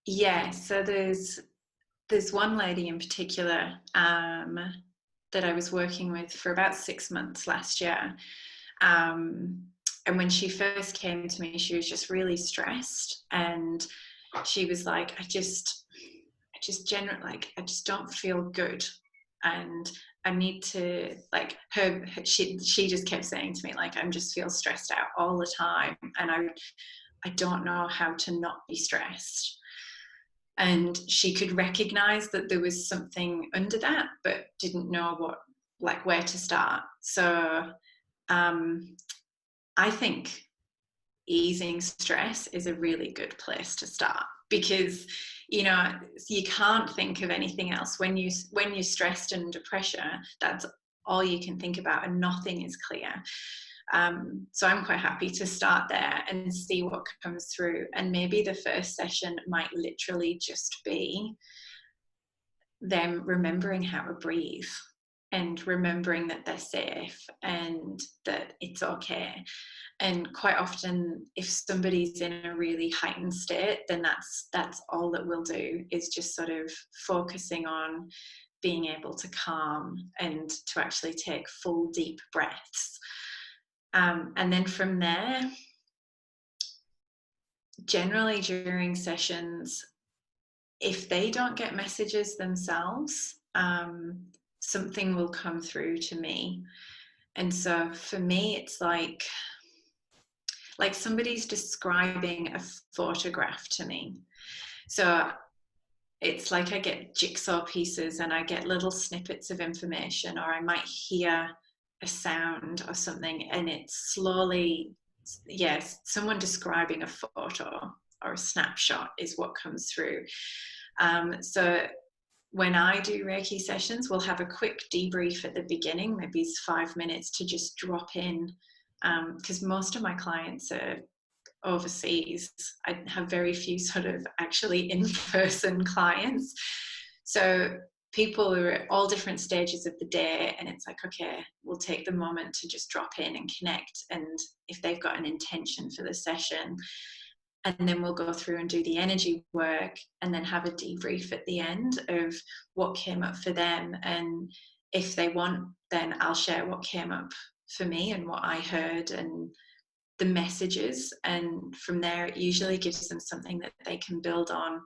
[SPEAKER 2] Yeah, so there's one lady in particular that I was working with for about 6 months last year. And when she first came to me, she was just really stressed, and she was like, I just don't feel good, and I need to, like, she just kept saying to me, like, I just feel stressed out all the time, and I don't know how to not be stressed. And she could recognize that there was something under that, but didn't know where to start. So I think easing stress is a really good place to start, because you can't think of anything else when you're stressed and under pressure. That's all you can think about, and nothing is clear. So I'm quite happy to start there and see what comes through. And maybe the first session might literally just be them remembering how to breathe and remembering that they're safe and that it's okay. And quite often, if somebody's in a really heightened state, then that's all that we'll do, is just sort of focusing on being able to calm and to actually take full deep breaths. And then from there, generally during sessions, if they don't get messages themselves, something will come through to me. And so for me, it's like somebody's describing a photograph to me. So it's like I get jigsaw pieces and I get little snippets of information, or I might hear a sound or something, and it's slowly, yes, someone describing a photo or a snapshot is what comes through. So when I do Reiki sessions, we'll have a quick debrief at the beginning, maybe it's 5 minutes to just drop in, because most of my clients are overseas. I have very few sort of actually in-person clients. So people are at all different stages of the day, and it's like, okay, we'll take the moment to just drop in and connect. And if they've got an intention for the session, and then we'll go through and do the energy work, and then have a debrief at the end of what came up for them. And if they want, then I'll share what came up for me and what I heard and the messages. And from there, it usually gives them something that they can build on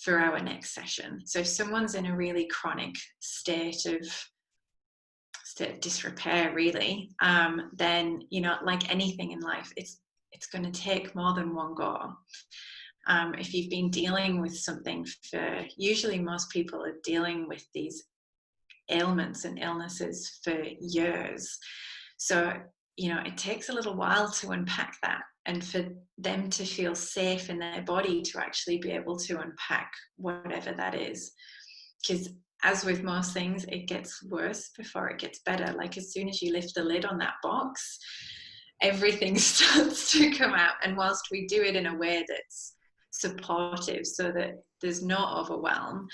[SPEAKER 2] for our next session. So if someone's in a really chronic state of disrepair, really, then, like anything in life, it's going to take more than one go. If you've been dealing with something usually most people are dealing with these ailments and illnesses for years. So, it takes a little while to unpack that, and for them to feel safe in their body to actually be able to unpack whatever that is. Because as with most things, it gets worse before it gets better. Like as soon as you lift the lid on that box, everything starts to come out. And whilst we do it in a way that's supportive so that there's no overwhelm,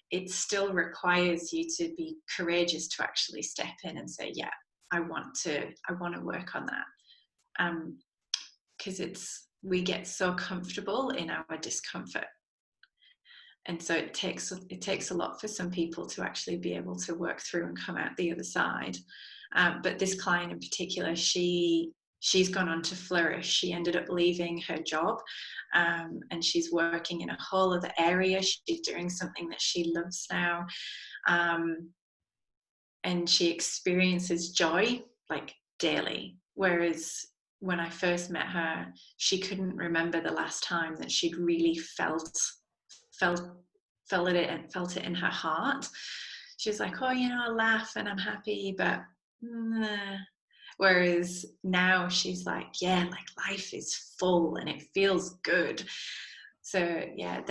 [SPEAKER 2] it still requires you to be courageous to actually step in and say, yeah, I want to work on that. Because we get so comfortable in our discomfort. And so it takes a lot for some people to actually be able to work through and come out the other side. But this client in particular, she's gone on to flourish. She ended up leaving her job, and she's working in a whole other area. She's doing something that she loves now. And she experiences joy like daily. Whereas when I first met her, she couldn't remember the last time that she'd really felt it in her heart. She's like, oh, I laugh and I'm happy, but nah. Whereas now she's like, yeah, like life is full and it feels good. So yeah,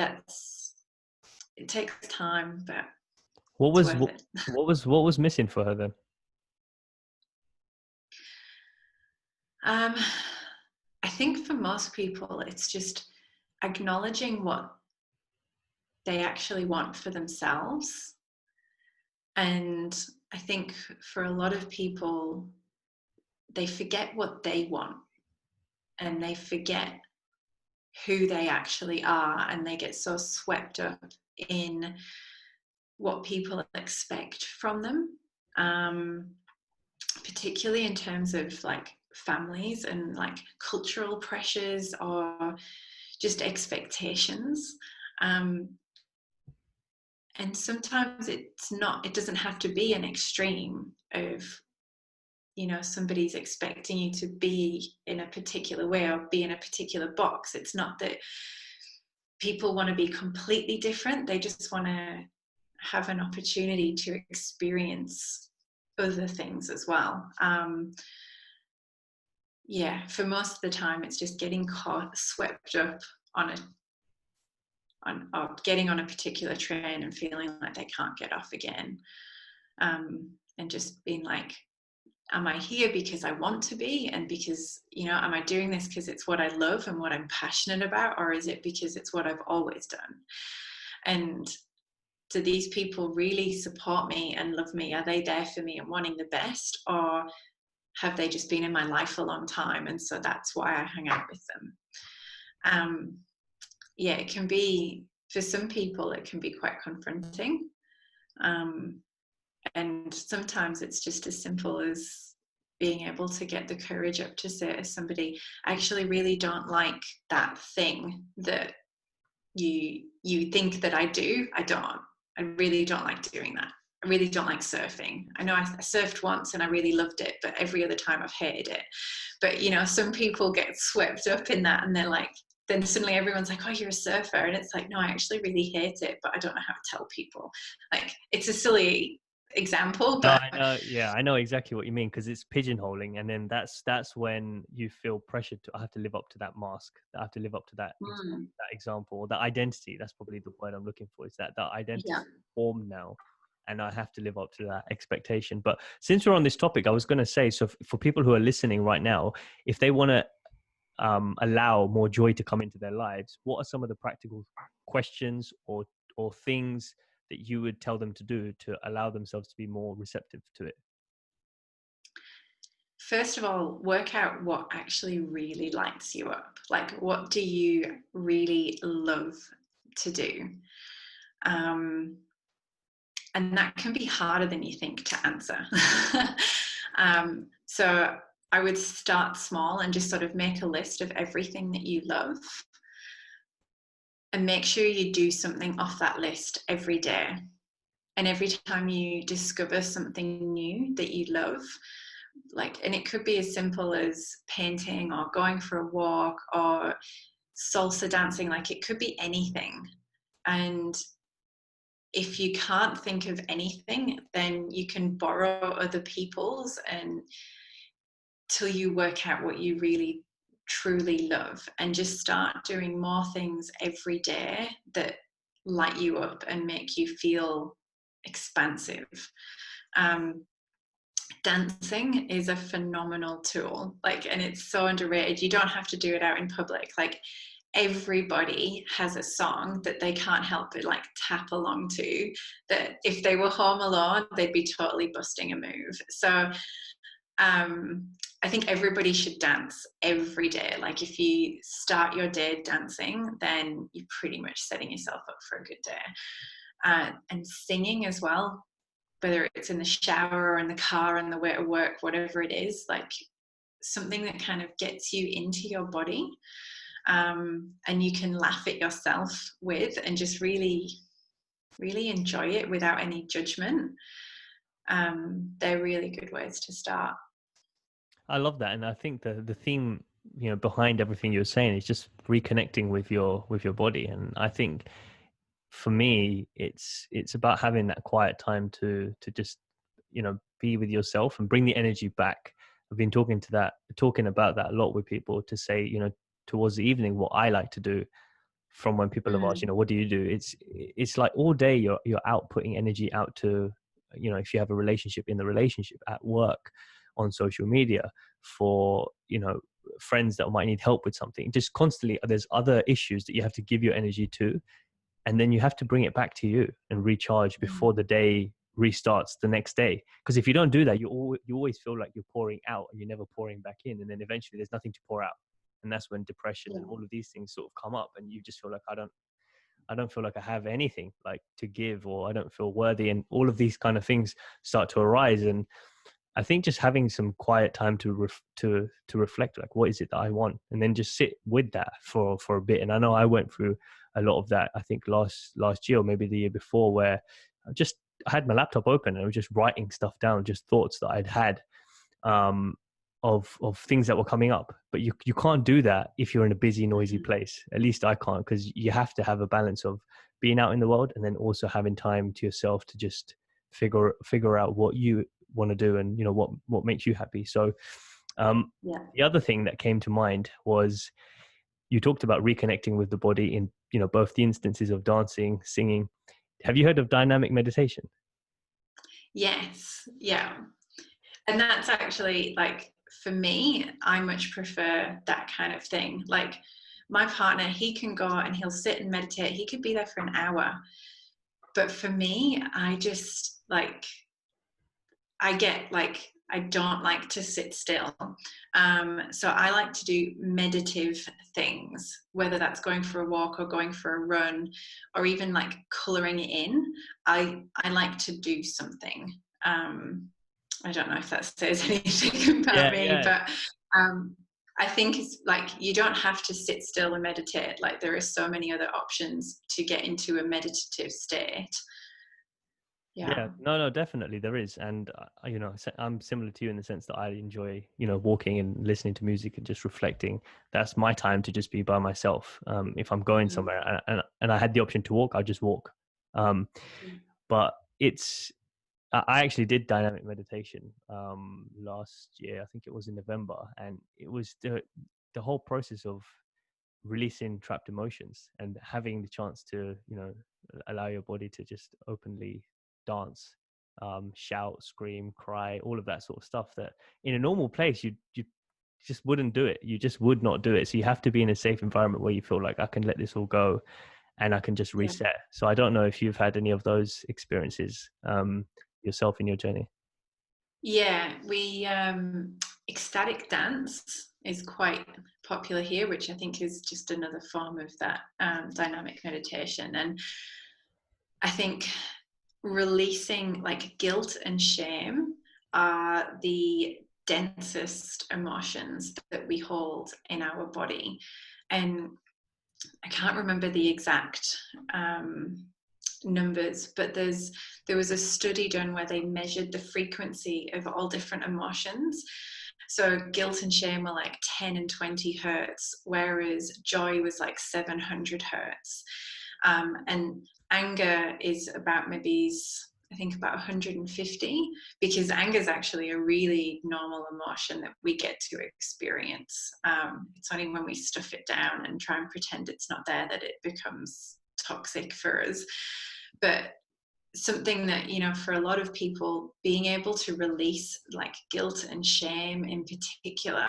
[SPEAKER 2] it takes time, but
[SPEAKER 1] What was
[SPEAKER 2] it's worth it.
[SPEAKER 1] what was missing for her then?
[SPEAKER 2] I think for most people, it's just acknowledging what they actually want for themselves. And I think for a lot of people, they forget what they want, and they forget who they actually are, and they get so swept up in what people expect from them, particularly in terms of like families and like cultural pressures or just expectations. And sometimes it doesn't have to be an extreme of, somebody's expecting you to be in a particular way or be in a particular box. It's not that people want to be completely different. They just want to have an opportunity to experience other things as well. yeah, for most of the time, it's just getting caught, swept up on a or getting on a particular train and feeling like they can't get off again, and just being like, am I here because I want to be, and because, am I doing this because it's what I love and what I'm passionate about, or is it because it's what I've always done? And do these people really support me and love me? Are they there for me and wanting the best, or have they just been in my life a long time and so that's why I hang out with them? Yeah, it can be, for some people it can be quite confronting, and sometimes it's just as simple as being able to get the courage up to say to somebody, I actually really don't like that thing that you think that I do. I really don't like doing that. I really don't like surfing. I know I surfed once and I really loved it, but every other time I've hated it. But some people get swept up in that, and they're like, then suddenly everyone's like, oh, you're a surfer, and it's like, no, I actually really hate it, but I don't know how to tell people. Like, it's a silly example,
[SPEAKER 1] No,
[SPEAKER 2] but
[SPEAKER 1] I know. Yeah, I know exactly what you mean, because it's pigeonholing, and then that's when you feel pressured to. I have to live up to that mask. I have to live up to that that example, or that identity. That's probably the word I'm looking for. Is that identity
[SPEAKER 2] yeah.
[SPEAKER 1] formed now, and I have to live up to that expectation. But since we're on this topic, I was going to say, so for people who are listening right now, if they want to allow more joy to come into their lives, what are some of the practical questions or things that you would tell them to do to allow themselves to be more receptive to it?
[SPEAKER 2] First of all, work out what actually really lights you up. Like, what do you really love to do? And that can be harder than you think to answer. So I would start small and just sort of make a list of everything that you love, and make sure you do something off that list every day. And every time you discover something new that you love, and it could be as simple as painting or going for a walk or salsa dancing, like it could be anything. And if you can't think of anything, then you can borrow other people's, and till you work out what you really truly love, and just start doing more things every day that light you up and make you feel expansive. Dancing is a phenomenal tool, and it's so underrated. You don't have to do it out in public. Everybody has a song that they can't help but tap along to, that if they were home alone they'd be totally busting a move. So I think everybody should dance every day. If you start your day dancing, then you're pretty much setting yourself up for a good day. And singing as well, whether it's in the shower or in the car on the way to work, whatever it is, something that kind of gets you into your body, and you can laugh at yourself with, and just really, really enjoy it without any judgment. They're really good ways to start.
[SPEAKER 1] I love that, and I think the theme, behind everything you're saying is just reconnecting with your body. And I think for me, it's about having that quiet time to just be with yourself and bring the energy back. I've been talking about that a lot with people, to say, towards the evening, what I like to do, from when people have asked, what do you do? It's like all day you're outputting energy out to, if you have a relationship, in the relationship, at work, on social media, for, friends that might need help with something. Just constantly, there's other issues that you have to give your energy to, and then you have to bring it back to you and recharge before the day restarts the next day. Because if you don't do that, you always feel like you're pouring out and you're never pouring back in, and then eventually there's nothing to pour out. And that's when depression and all of these things sort of come up, and you just feel like, I don't feel like I have anything to give, or I don't feel worthy, and all of these kind of things start to arise. And I think just having some quiet time to reflect, what is it that I want, and then just sit with that for a bit. And I know I went through a lot of that, I think last year, or maybe the year before, where I had my laptop open and I was just writing stuff down, just thoughts that I'd had, of things that were coming up. But you can't do that if you're in a busy, noisy place. At least I can't, because you have to have a balance of being out in the world and then also having time to yourself to just figure out what you want to do, and what makes you happy. So
[SPEAKER 2] Yeah.
[SPEAKER 1] The other thing that came to mind was you talked about reconnecting with the body in, you know, both the instances of dancing, singing. Have you heard of dynamic meditation?
[SPEAKER 2] Yes. Yeah. And that's actually like, for me, I much prefer that kind of thing. Like my partner, he can go and he'll sit and meditate. He could be there for an hour. But for me, I just like, I get like, I don't like to sit still. So I like to do meditative things, whether that's going for a walk or going for a run or even like coloring in. I like to do something. I don't know if that says anything about
[SPEAKER 1] Yeah,
[SPEAKER 2] me,
[SPEAKER 1] yeah,
[SPEAKER 2] but um, I think it's like you don't have to sit still and meditate. Like there are so many other options to get into a meditative state. Yeah.
[SPEAKER 1] yeah. No, no, definitely there is. And, you know, I'm similar to you in the sense that I enjoy, you know, walking and listening to music and just reflecting. That's my time to just be by myself. If I'm going
[SPEAKER 2] Mm.
[SPEAKER 1] somewhere and I had the option to walk, I'll just walk. Um, but it's, I actually did dynamic meditation last year. I think it was in November, and it was the whole process of releasing trapped emotions and having the chance to, you know, allow your body to just openly dance, shout, scream, cry, all of that sort of stuff that in a normal place you just wouldn't do it. You just would not do it. So you have to be in a safe environment where you feel like I can let this all go and I can just
[SPEAKER 2] Yeah.
[SPEAKER 1] reset. So I don't know if you've had any of those experiences yourself in your journey.
[SPEAKER 2] Yeah, we ecstatic dance is quite popular here, which I think is just another form of that dynamic meditation. And I think releasing like guilt and shame are the densest emotions that we hold in our body. And I can't remember the exact numbers, but there was a study done where they measured the frequency of all different emotions. So guilt and shame were like 10 and 20 hertz, whereas joy was like 700 hertz. And anger is about maybe, I think, about 150, because anger is actually a really normal emotion that we get to experience. It's only when we stuff it down and try and pretend it's not there that it becomes toxic for us. But something that, you know, for a lot of people, being able to release like guilt and shame in particular,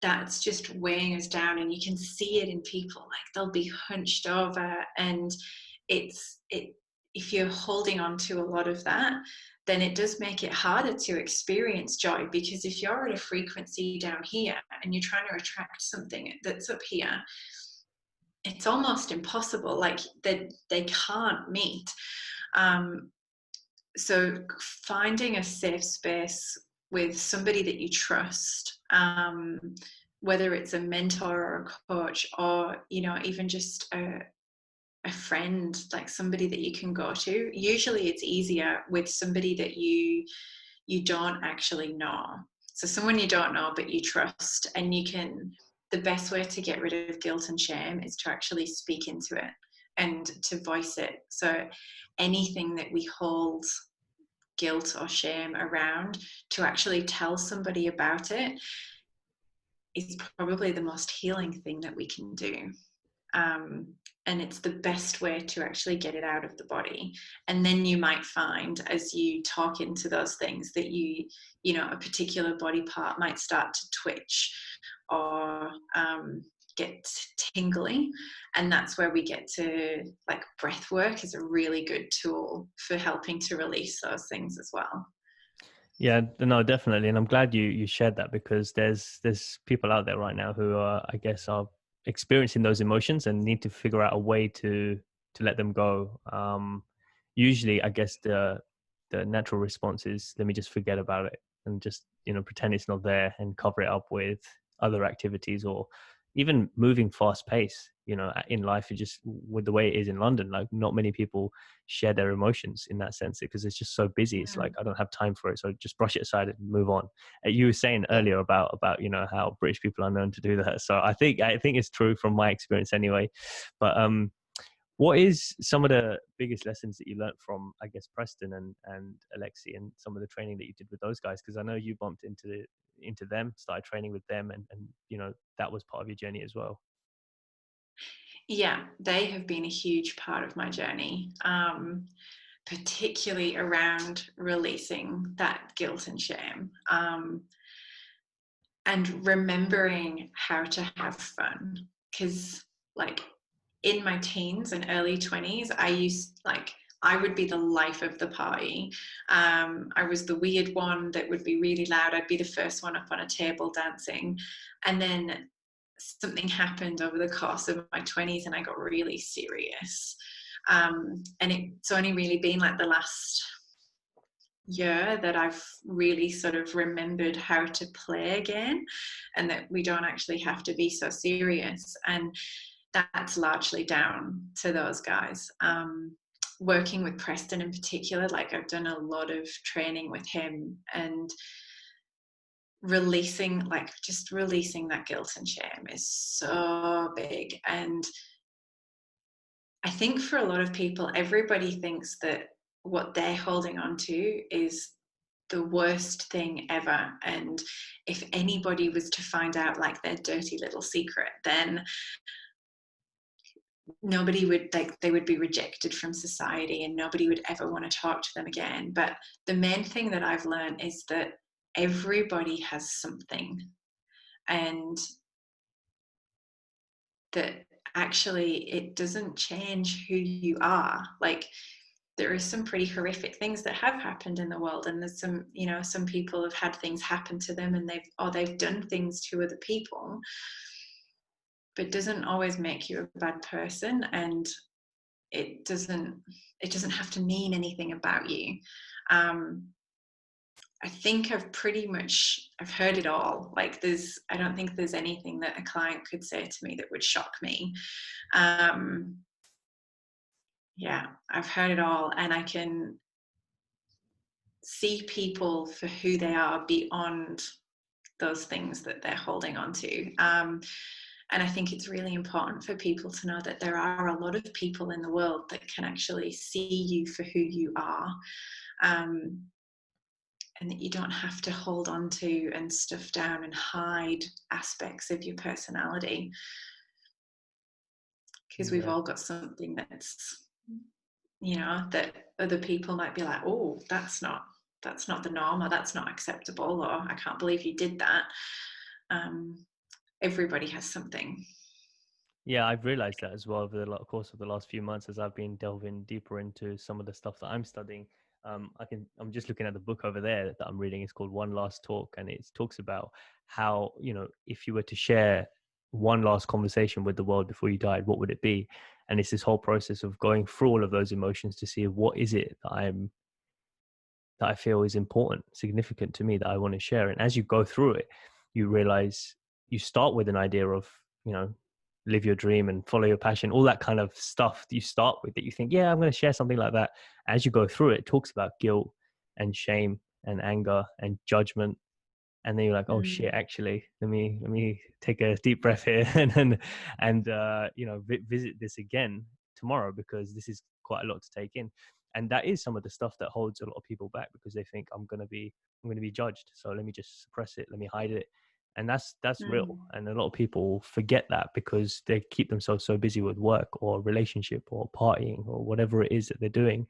[SPEAKER 2] that's just weighing us down, and you can see it in people, like they'll be hunched over, and it if you're holding on to a lot of that, then it does make it harder to experience joy, because if you're at a frequency down here and you're trying to attract something that's up here, it's almost impossible, like they can't meet. So finding a safe space with somebody that you trust, whether it's a mentor or a coach, or, you know, even just a friend, like somebody that you can go to. Usually it's easier with somebody that you don't actually know. So someone you don't know but you trust, and you can, the best way to get rid of guilt and shame is to actually speak into it and to voice it. So anything that we hold guilt or shame around, to actually tell somebody about it is probably the most healing thing that we can do. Um, and it's the best way to actually get it out of the body. And then you might find, as you talk into those things, that you know, a particular body part might start to twitch or get tingly. And that's where we get to, like, breath work is a really good tool for helping to release those things as well.
[SPEAKER 1] Yeah, no, definitely, and I'm glad you shared that, because there's people out there right now who are, I guess, are experiencing those emotions and need to figure out a way to let them go. Usually, I guess the natural response is, let me just forget about it and just, you know, pretend it's not there and cover it up with other activities, or even moving fast pace. You know, in life, it just, with the way it is in London, like not many people share their emotions in that sense, because it's just so busy. It's like, I don't have time for it, so just brush it aside and move on. You were saying
[SPEAKER 2] Yeah.
[SPEAKER 1] earlier about, you know, how British people are known to do that, so I think it's true from my experience anyway. But What is some of the biggest lessons that you learned from, I guess, Preston and Alexi, and some of the training that you did with those guys? Because I know you bumped into them, started training with them, and you know that was part of your journey as well.
[SPEAKER 2] Yeah, they have been a huge part of my journey, particularly around releasing that guilt and shame, and remembering how to have fun. Because, like, in my teens and early 20s, I would be the life of the party. I was the weird one that would be really loud. I'd be the first one up on a table dancing. And then something happened over the course of my 20s and I got really serious. And it's only really been like the last year that I've really sort of remembered how to play again, and that we don't actually have to be so serious. And that's largely down to those guys. Working with Preston in particular, like I've done a lot of training with him, and releasing that guilt and shame is so big. And I think for a lot of people, everybody thinks that what they're holding on to is the worst thing ever. And if anybody was to find out like their dirty little secret, then nobody would, like, they would be rejected from society and nobody would ever want to talk to them again. But the main thing that I've learned is that everybody has something, and that actually it doesn't change who you are. Like, there are some pretty horrific things that have happened in the world, and there's some, you know, some people have had things happen to them and they've done things to other people, but it doesn't always make you a bad person, and it doesn't have to mean anything about you. I think I've heard it all. Like, I don't think there's anything that a client could say to me that would shock me. Yeah, I've heard it all, and I can see people for who they are beyond those things that they're holding on to. And I think it's really important for people to know that there are a lot of people in the world that can actually see you for who you are. And that you don't have to hold on to and stuff down and hide aspects of your personality, because we've
[SPEAKER 1] Yeah.
[SPEAKER 2] all got something that's, you know, that other people might be like, oh, that's not the norm, or that's not acceptable, or I can't believe you did that. Everybody has something.
[SPEAKER 1] Yeah, I've realized that as well over the course of the last few months as I've been delving deeper into some of the stuff that I'm studying. I'm just looking at the book over there that I'm reading. It's called One Last Talk, and it talks about how, you know, if you were to share one last conversation with the world before you died, what would it be? And it's this whole process of going through all of those emotions to see what is it that I feel is important, significant to me, that I want to share. And as you go through it, you realize you start with an idea of, you know, live your dream and follow your passion, all that kind of stuff that you start with, that you think, yeah, I'm going to share something like that. As you go through it, it talks about guilt and shame and anger and judgment. And then you're like, oh shit, actually, let me take a deep breath here and you know, visit this again tomorrow, because this is quite a lot to take in. And that is some of the stuff that holds a lot of people back, because they think I'm going to be judged, so let me just suppress it, let me hide it. And that's real. And a lot of people forget that because they keep themselves so busy with work or relationship or partying or whatever it is that they're doing,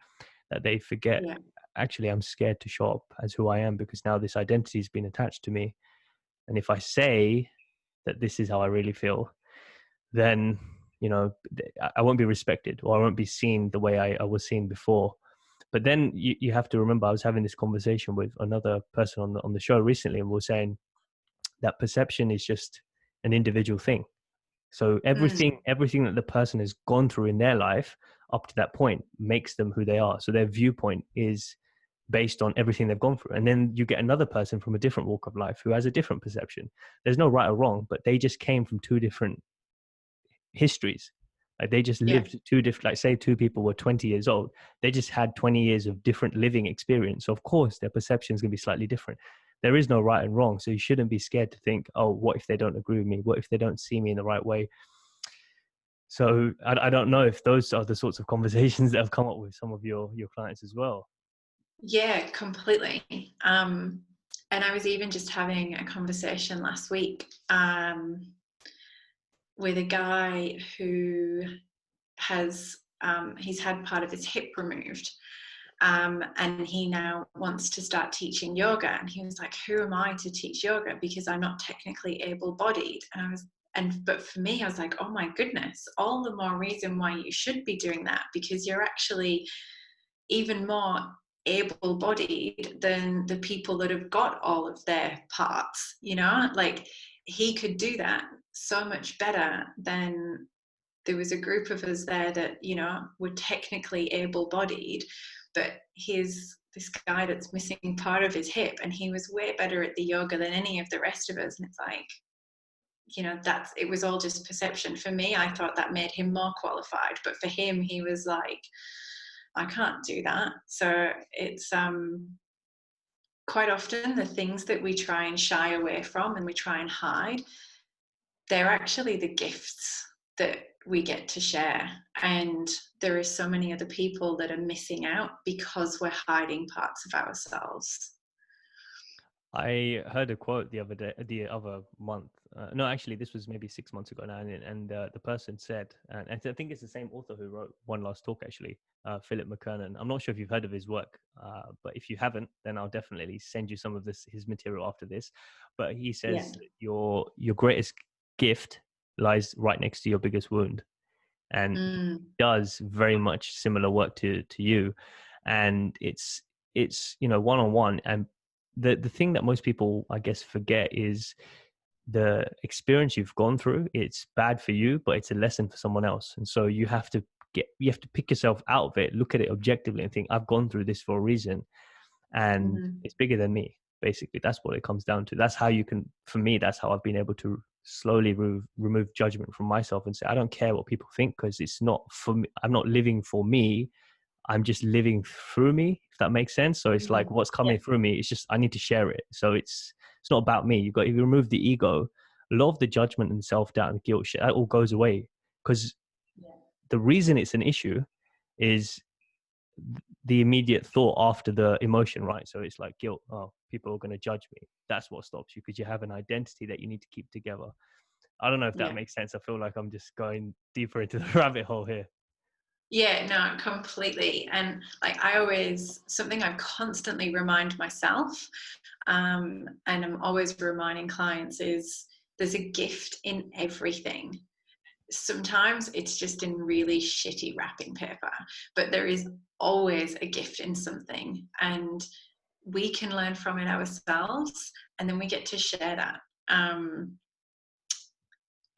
[SPEAKER 1] that they forget,
[SPEAKER 2] Yeah.
[SPEAKER 1] actually, I'm scared to show up as who I am, because now this identity has been attached to me. And if I say that this is how I really feel, then, you know, I won't be respected, or I won't be seen the way I was seen before. But then you have to remember, I was having this conversation with another person on the show recently, and we were saying that perception is just an individual thing. So everything that the person has gone through in their life up to that point makes them who they are. So their viewpoint is based on everything they've gone through. And then you get another person from a different walk of life who has a different perception. There's no right or wrong, but they just came from two different histories. Like, they just
[SPEAKER 2] Yeah.
[SPEAKER 1] lived two different, like, say two people were 20 years old. They just had 20 years of different living experience. So of course their perception is going to be slightly different. There is no right and wrong. So you shouldn't be scared to think, oh, what if they don't agree with me? What if they don't see me in the right way? So I don't know if those are the sorts of conversations that have come up with some of your clients as well.
[SPEAKER 2] Yeah, completely. And I was even just having a conversation last week with a guy who has he's had part of his hip removed, and he now wants to start teaching yoga. And he was like, "Who am I to teach yoga? Because I'm not technically able-bodied." But for me, I was like, "Oh my goodness! All the more reason why you should be doing that, because you're actually even more able-bodied than the people that have got all of their parts. You know, like he could do that so much better than." There was a group of us there that, you know, were technically able-bodied, but here's this guy that's missing part of his hip, and he was way better at the yoga than any of the rest of us. And it's like, you know, it was all just perception. For me, I thought that made him more qualified, but for him, he was like, I can't do that. So it's quite often the things that we try and shy away from and we try and hide, they're actually the gifts that we get to share. And there are so many other people that are missing out because we're hiding parts of ourselves.
[SPEAKER 1] I heard a quote the other month. No, actually, this was maybe 6 months ago now, and the person said, and I think it's the same author who wrote One Last Talk, actually, Philip McKernan. I'm not sure if you've heard of his work, but if you haven't, then I'll definitely send you some of his material after this. But he
[SPEAKER 2] Yeah.
[SPEAKER 1] says that your greatest gift lies right next to your biggest wound, and he
[SPEAKER 2] Mm.
[SPEAKER 1] does very much similar work to you, and it's one on one. And the thing that most people, I guess, forget is the experience you've gone through. It's bad for you, but it's a lesson for someone else. And so you have to pick yourself out of it, look at it objectively, and think, I've gone through this for a reason, and
[SPEAKER 2] Mm.
[SPEAKER 1] it's bigger than me. Basically, that's what it comes down to. That's how you can, for me, that's how I've been able to slowly remove judgment from myself and say, I don't care what people think, because it's not for me. I'm not living for me. I'm just living through me, if that makes sense. So it's like
[SPEAKER 2] Mm.
[SPEAKER 1] what's
[SPEAKER 2] Yeah.
[SPEAKER 1] coming through me, it's just I need to share it. So it's not about me. If you remove the ego, a lot of the judgment and self-doubt and guilt shit, that all goes away. Because
[SPEAKER 2] Yeah.
[SPEAKER 1] the reason it's an issue is the immediate thought after the emotion, right? So it's like guilt. Oh, people are going to judge me. That's what stops you, because you have an identity that you need to keep together. I don't know if that
[SPEAKER 2] Yeah.
[SPEAKER 1] makes sense. I feel like I'm just going deeper into the rabbit hole here.
[SPEAKER 2] Yeah, no, completely. And like something I constantly remind myself, and I'm always reminding clients, is there's a gift in everything. Sometimes it's just in really shitty wrapping paper, but there is always a gift in something, and we can learn from it ourselves, and then we get to share that.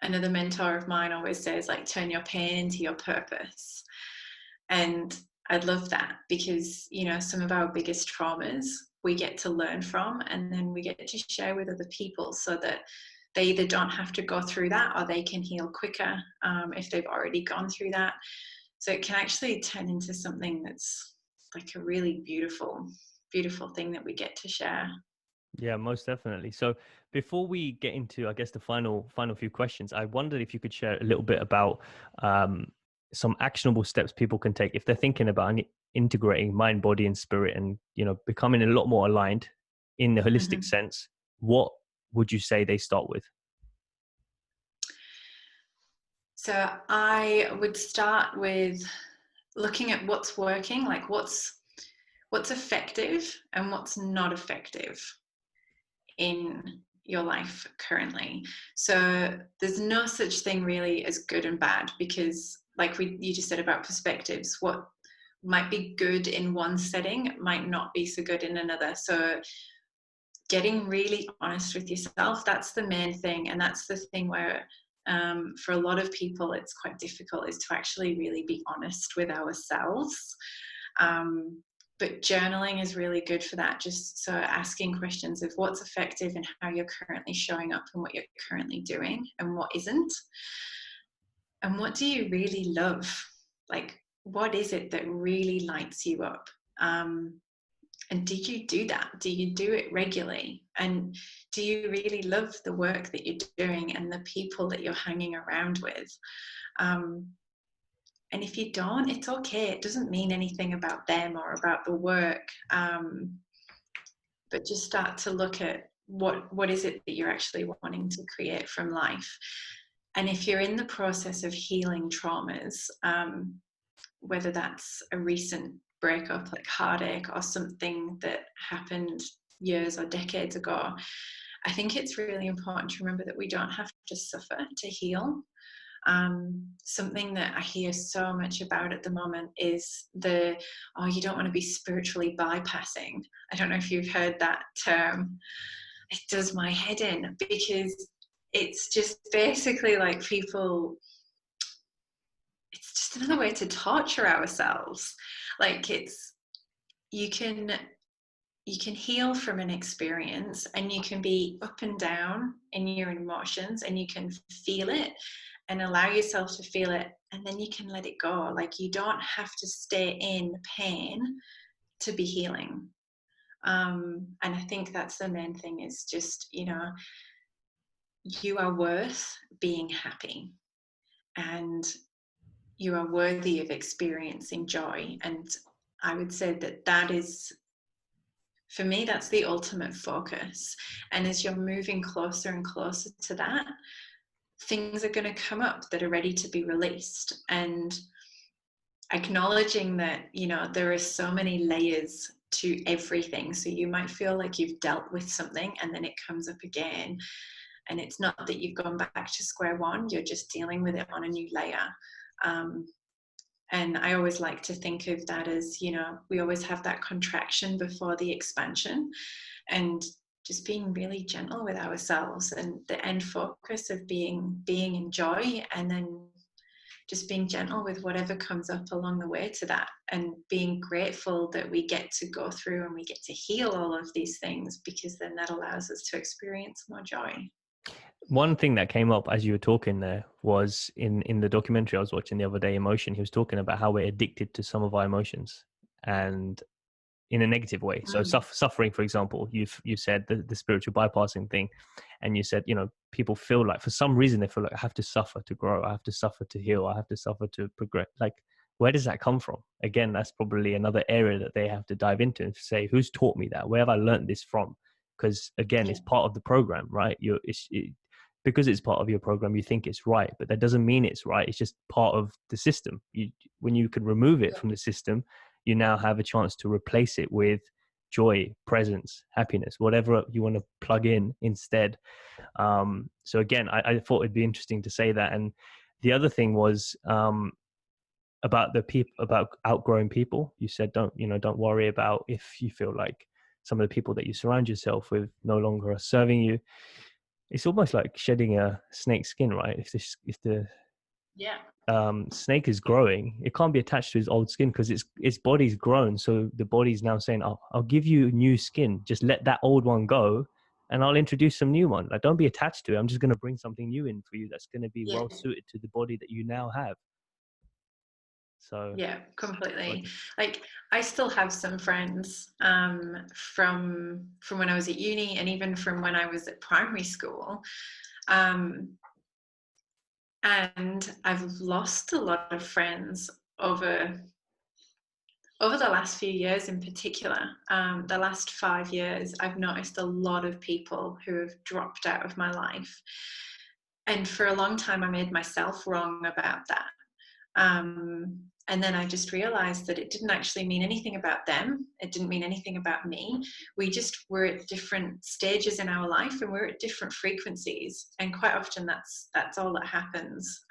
[SPEAKER 2] Another mentor of mine always says, like, turn your pain into your purpose. And I love that, because, you know, some of our biggest traumas we get to learn from, and then we get to share with other people, so that they either don't have to go through that, or they can heal quicker if they've already gone through that. So it can actually turn into something that's like a really beautiful, beautiful thing that we get to share.
[SPEAKER 1] Yeah, most definitely. So before we get into, I guess, the final few questions, I wondered if you could share a little bit about some actionable steps people can take if they're thinking about integrating mind, body, and spirit, and becoming a lot more aligned in the holistic
[SPEAKER 2] Mm-hmm.
[SPEAKER 1] sense. What would you say they start with?
[SPEAKER 2] So I would start with looking at what's working, like what's effective and what's not effective in your life currently. So there's no such thing really as good and bad, because like you just said about perspectives, what might be good in one setting might not be so good in another. So getting really honest with yourself, that's the main thing. And that's the thing where for a lot of people it's quite difficult, is to actually really be honest with ourselves. But journaling is really good for that. Just so asking questions of what's effective and how you're currently showing up, and what you're currently doing and what isn't. And what do you really love? Like, what is it that really lights you up? And do you do that? Do you do it regularly? And do you really love the work that you're doing and the people that you're hanging around with? And if you don't, it's okay. It doesn't mean anything about them or about the work. But just start to look at what is it that you're actually wanting to create from life. And if you're in the process of healing traumas, whether that's a recent breakup like heartache or something that happened years or decades ago, I think it's really important to remember that we don't have to suffer to heal. Something that I hear so much about at the moment is you don't want to be spiritually bypassing. I don't know if you've heard that term. It does my head in, because it's just basically like people, it's just another way to torture ourselves. Like you can heal from an experience, and you can be up and down in your emotions, and you can feel it and allow yourself to feel it, and then you can let it go. Like, you don't have to stay in pain to be healing. And I think that's the main thing, is just, you are worth being happy, and you are worthy of experiencing joy. And I would say that is, for me, that's the ultimate focus. And as you're moving closer and closer to that, things are going to come up that are ready to be released. And acknowledging that, there are so many layers to everything. So you might feel like you've dealt with something and then it comes up again. And it's not that you've gone back to square one, you're just dealing with it on a new layer. And I always like to think of that as, we always have that contraction before the expansion. And just being really gentle with ourselves, and the end focus of being in joy, and then just being gentle with whatever comes up along the way to that, and being grateful that we get to go through and we get to heal all of these things, because then that allows us to experience more joy.
[SPEAKER 1] One thing that came up as you were talking there was in the documentary I was watching the other day, Emotion. He was talking about how we're addicted to some of our emotions, and in a negative way. So suffering, for example, you said the spiritual bypassing thing, and you said, people feel like, for some reason, they feel like, I have to suffer to grow, I have to suffer to heal, I have to suffer to progress. Like, where does that come from? Again, that's probably another area that they have to dive into and say, who's taught me that? Where have I learned this from? Because again, it's part of the program, right? Because it's part of your program, you think it's right, but that doesn't mean it's right. It's just part of the system. When you can remove it from the system, you now have a chance to replace it with joy, presence, happiness, whatever you want to plug in instead. So again, I thought it'd be interesting to say that. And the other thing was about about outgrowing people. You said, don't worry about if you feel like some of the people that you surround yourself with no longer are serving you. It's almost like shedding a snake's skin, right? If the snake is growing, it can't be attached to his old skin because its body's grown. So the body's now saying, I'll give you new skin. Just let that old one go, and I'll introduce some new one. Like, don't be attached to it. I'm just going to bring something new in for you that's going to be well suited to the body that you now have. So
[SPEAKER 2] yeah, completely. Like, I still have some friends from when I was at uni, and even from when I was at primary school. And I've lost a lot of friends over the last few years in particular. The last 5 years, I've noticed a lot of people who have dropped out of my life. And for a long time, I made myself wrong about that. And then I just realized that it didn't actually mean anything about them. It didn't mean anything about me. We just were at different stages in our life, and we're at different frequencies. And quite often that's all that happens.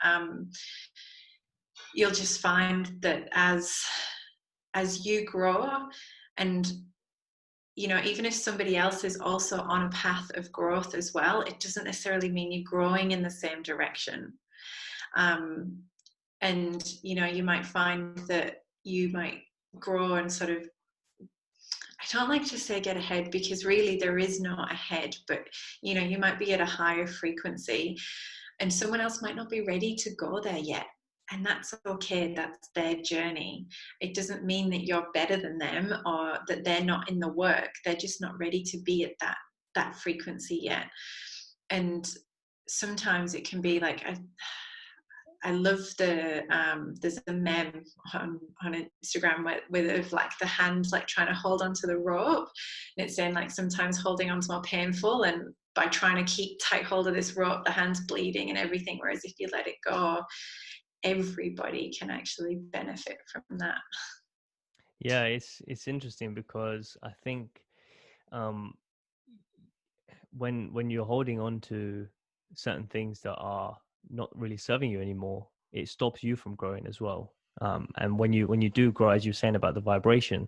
[SPEAKER 2] You'll just find that as you grow, and even if somebody else is also on a path of growth as well, it doesn't necessarily mean you're growing in the same direction. And you might find that you might grow and sort of, I don't like to say get ahead, because really there is no ahead, but you might be at a higher frequency, and someone else might not be ready to go there yet. and that's okay. That's their journey. It doesn't mean that you're better than them or that they're not in the work. They're just not ready to be at that frequency yet. And sometimes it can be like, I love there's a meme on Instagram with like the hand like trying to hold onto the rope, and it's saying like sometimes holding on's more painful, and by trying to keep tight hold of this rope, the hand's bleeding and everything. Whereas if you let it go, everybody can actually benefit from that.
[SPEAKER 1] Yeah, it's interesting because I think um, when you're holding on to certain things that are not really serving you anymore, it stops you from growing as well. And when you do grow, as you're saying about the vibration,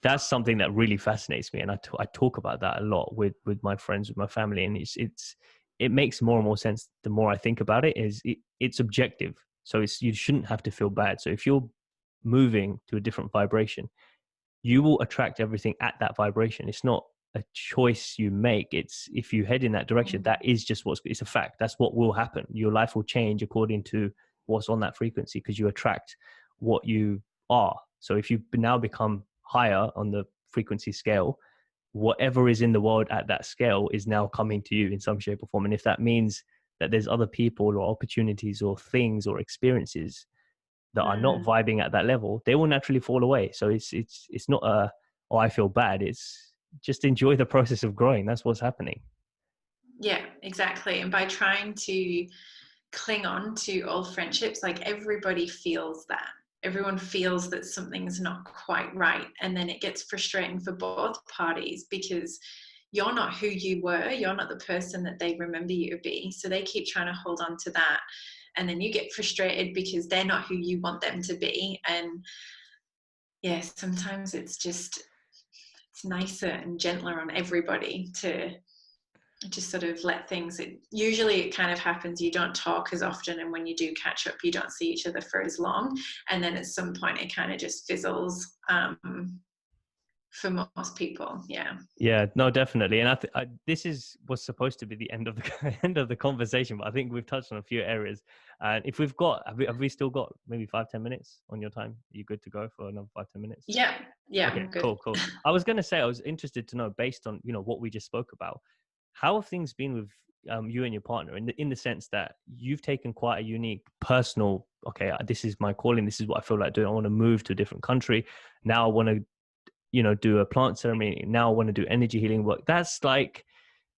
[SPEAKER 1] that's something that really fascinates me, and I talk about that a lot with my friends, with my family, and it makes more and more sense the more I think about it. It's objective, so you shouldn't have to feel bad. So if you're moving to a different vibration, you will attract everything at that vibration. It's not a choice you make. It's if you head in that direction, that is just it's a fact. That's what will happen. Your life will change according to what's on that frequency, because you attract what you are. So if you now become higher on the frequency scale, whatever is in the world at that scale is now coming to you in some shape or form. And if that means that there's other people or opportunities or things or experiences that are not vibing at that level, they will naturally fall away. So it's not a, oh, I feel bad. It's just enjoy the process of growing. That's what's happening.
[SPEAKER 2] Yeah, exactly. And by trying to cling on to old friendships, like everybody feels that. Everyone feels that something's not quite right. And then it gets frustrating for both parties because you're not who you were. You're not the person that they remember you to be. So they keep trying to hold on to that. And then you get frustrated because they're not who you want them to be. And yeah, sometimes it's nicer and gentler on everybody to just sort of let things, usually it kind of happens, you don't talk as often, and when you do catch up you don't see each other for as long, and then at some point it kind of just fizzles, for most people.
[SPEAKER 1] Yeah, no, definitely. And this was supposed to be the end of the end of the conversation, but I think we've touched on a few areas. And if we've got, have we still got maybe 5-10 minutes on your time? Are you good to go for another 5-10 minutes?
[SPEAKER 2] Yeah,
[SPEAKER 1] Okay,
[SPEAKER 2] I'm good.
[SPEAKER 1] cool. I was going to say, I was interested to know, based on, what we just spoke about, how have things been with you and your partner, in the sense that you've taken quite a unique personal, okay, this is my calling, this is what I feel like doing, I want to move to a different country, now I want to, do a plant ceremony, now I want to do energy healing work. That's like,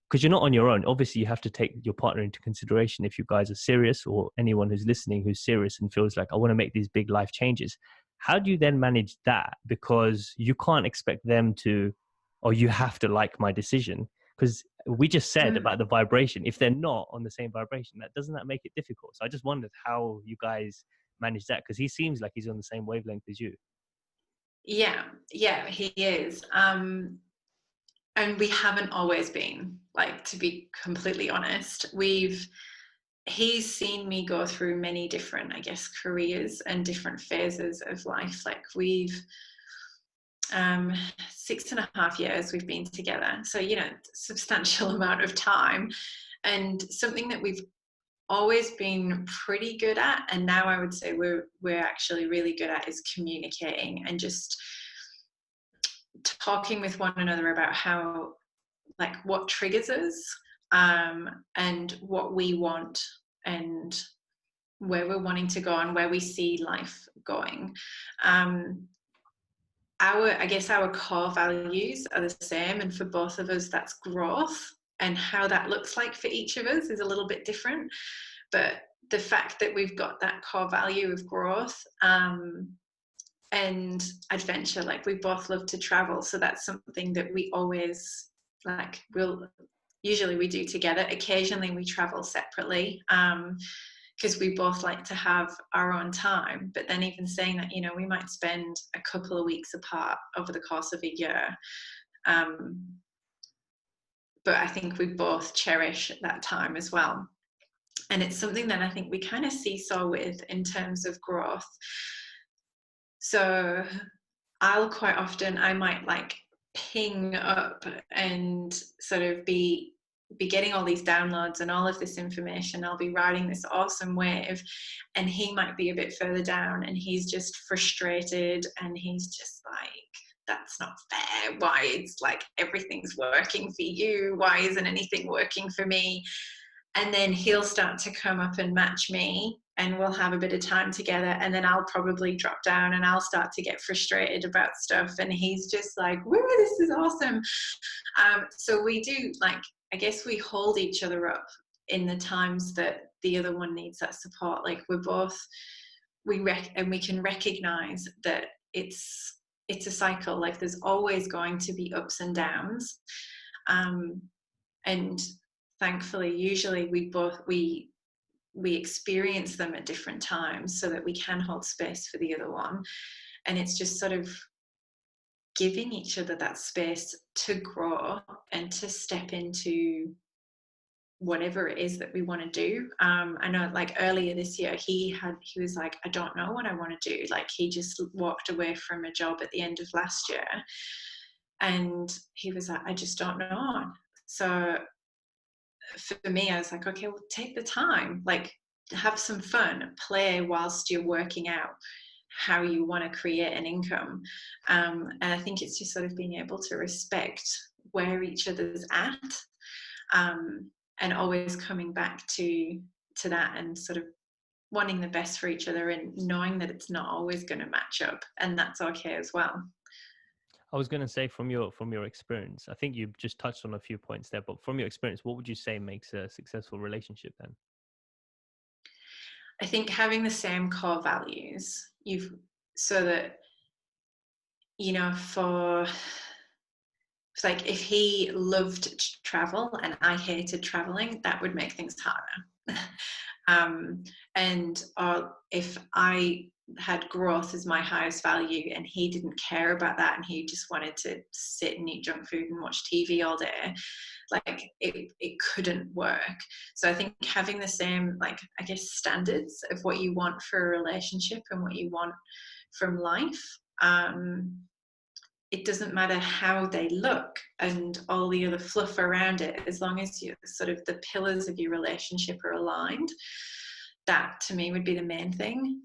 [SPEAKER 1] because you're not on your own. Obviously, you have to take your partner into consideration if you guys are serious, or anyone who's listening who's serious and feels like, I want to make these big life changes. How do you then manage that? Because you can't expect them to, or you have to like my decision. Because we just said about the vibration. If they're not on the same vibration, doesn't that make it difficult? So I just wondered how you guys manage that, because he seems like he's on the same wavelength as you.
[SPEAKER 2] Yeah, he is. And we haven't always been, like, to be completely honest. He's seen me go through many different, I guess, careers and different phases of life. Like, we've 6.5 years we've been together, so substantial amount of time, and something that we've always been pretty good at, and now I would say we're actually really good at, is communicating and just talking with one another about how, like, what triggers us, and what we want, and where we're wanting to go and where we see life going. I guess our core values are the same, and for both of us that's growth, and how that looks like for each of us is a little bit different, but the fact that we've got that core value of growth, and adventure, like, we both love to travel, so that's something that we always, like, usually we do together. Occasionally we travel separately, because we both like to have our own time. But then, even saying that, we might spend a couple of weeks apart over the course of a year. But I think we both cherish that time as well. And it's something that I think we kind of seesaw with in terms of growth. So I might like ping up and sort of be be getting all these downloads and all of this information. I'll be riding this awesome wave, and he might be a bit further down, and he's just frustrated, and he's just like, that's not fair. Why it's like everything's working for you? Why isn't anything working for me? And then he'll start to come up and match me, and we'll have a bit of time together, and then I'll probably drop down and I'll start to get frustrated about stuff, and he's just like, woo, this is awesome. So we do, like, I guess we hold each other up in the times that the other one needs that support. Like, we're both, and we can recognize that it's a cycle. Like, there's always going to be ups and downs, and thankfully usually we experience them at different times so that we can hold space for the other one. And it's just sort of giving each other that space to grow and to step into whatever it is that we want to do. I know, like, earlier this year, he was like, I don't know what I want to do. Like, he just walked away from a job at the end of last year, and he was like, I just don't know. So for me, I was like, okay, well, take the time, like, have some fun, play whilst you're working out how you want to create an income. And I think it's just sort of being able to respect where each other's at, and always coming back to that, and sort of wanting the best for each other, and knowing that it's not always going to match up, and that's okay as well.
[SPEAKER 1] I was going to say, from your experience, I think you just touched on a few points there, but from your experience, what would you say makes a successful relationship then?
[SPEAKER 2] I think having the same core values, so that, you know, for, it's like, if he loved to travel and I hated traveling, that would make things harder. And if I had growth as my highest value and he didn't care about that, and he just wanted to sit and eat junk food and watch TV all day, like, it couldn't work. So I think having the same, like, I guess, standards of what you want for a relationship and what you want from life, it doesn't matter how they look and all the other fluff around it, as long as you sort of, the pillars of your relationship are aligned. That to me would be the main thing.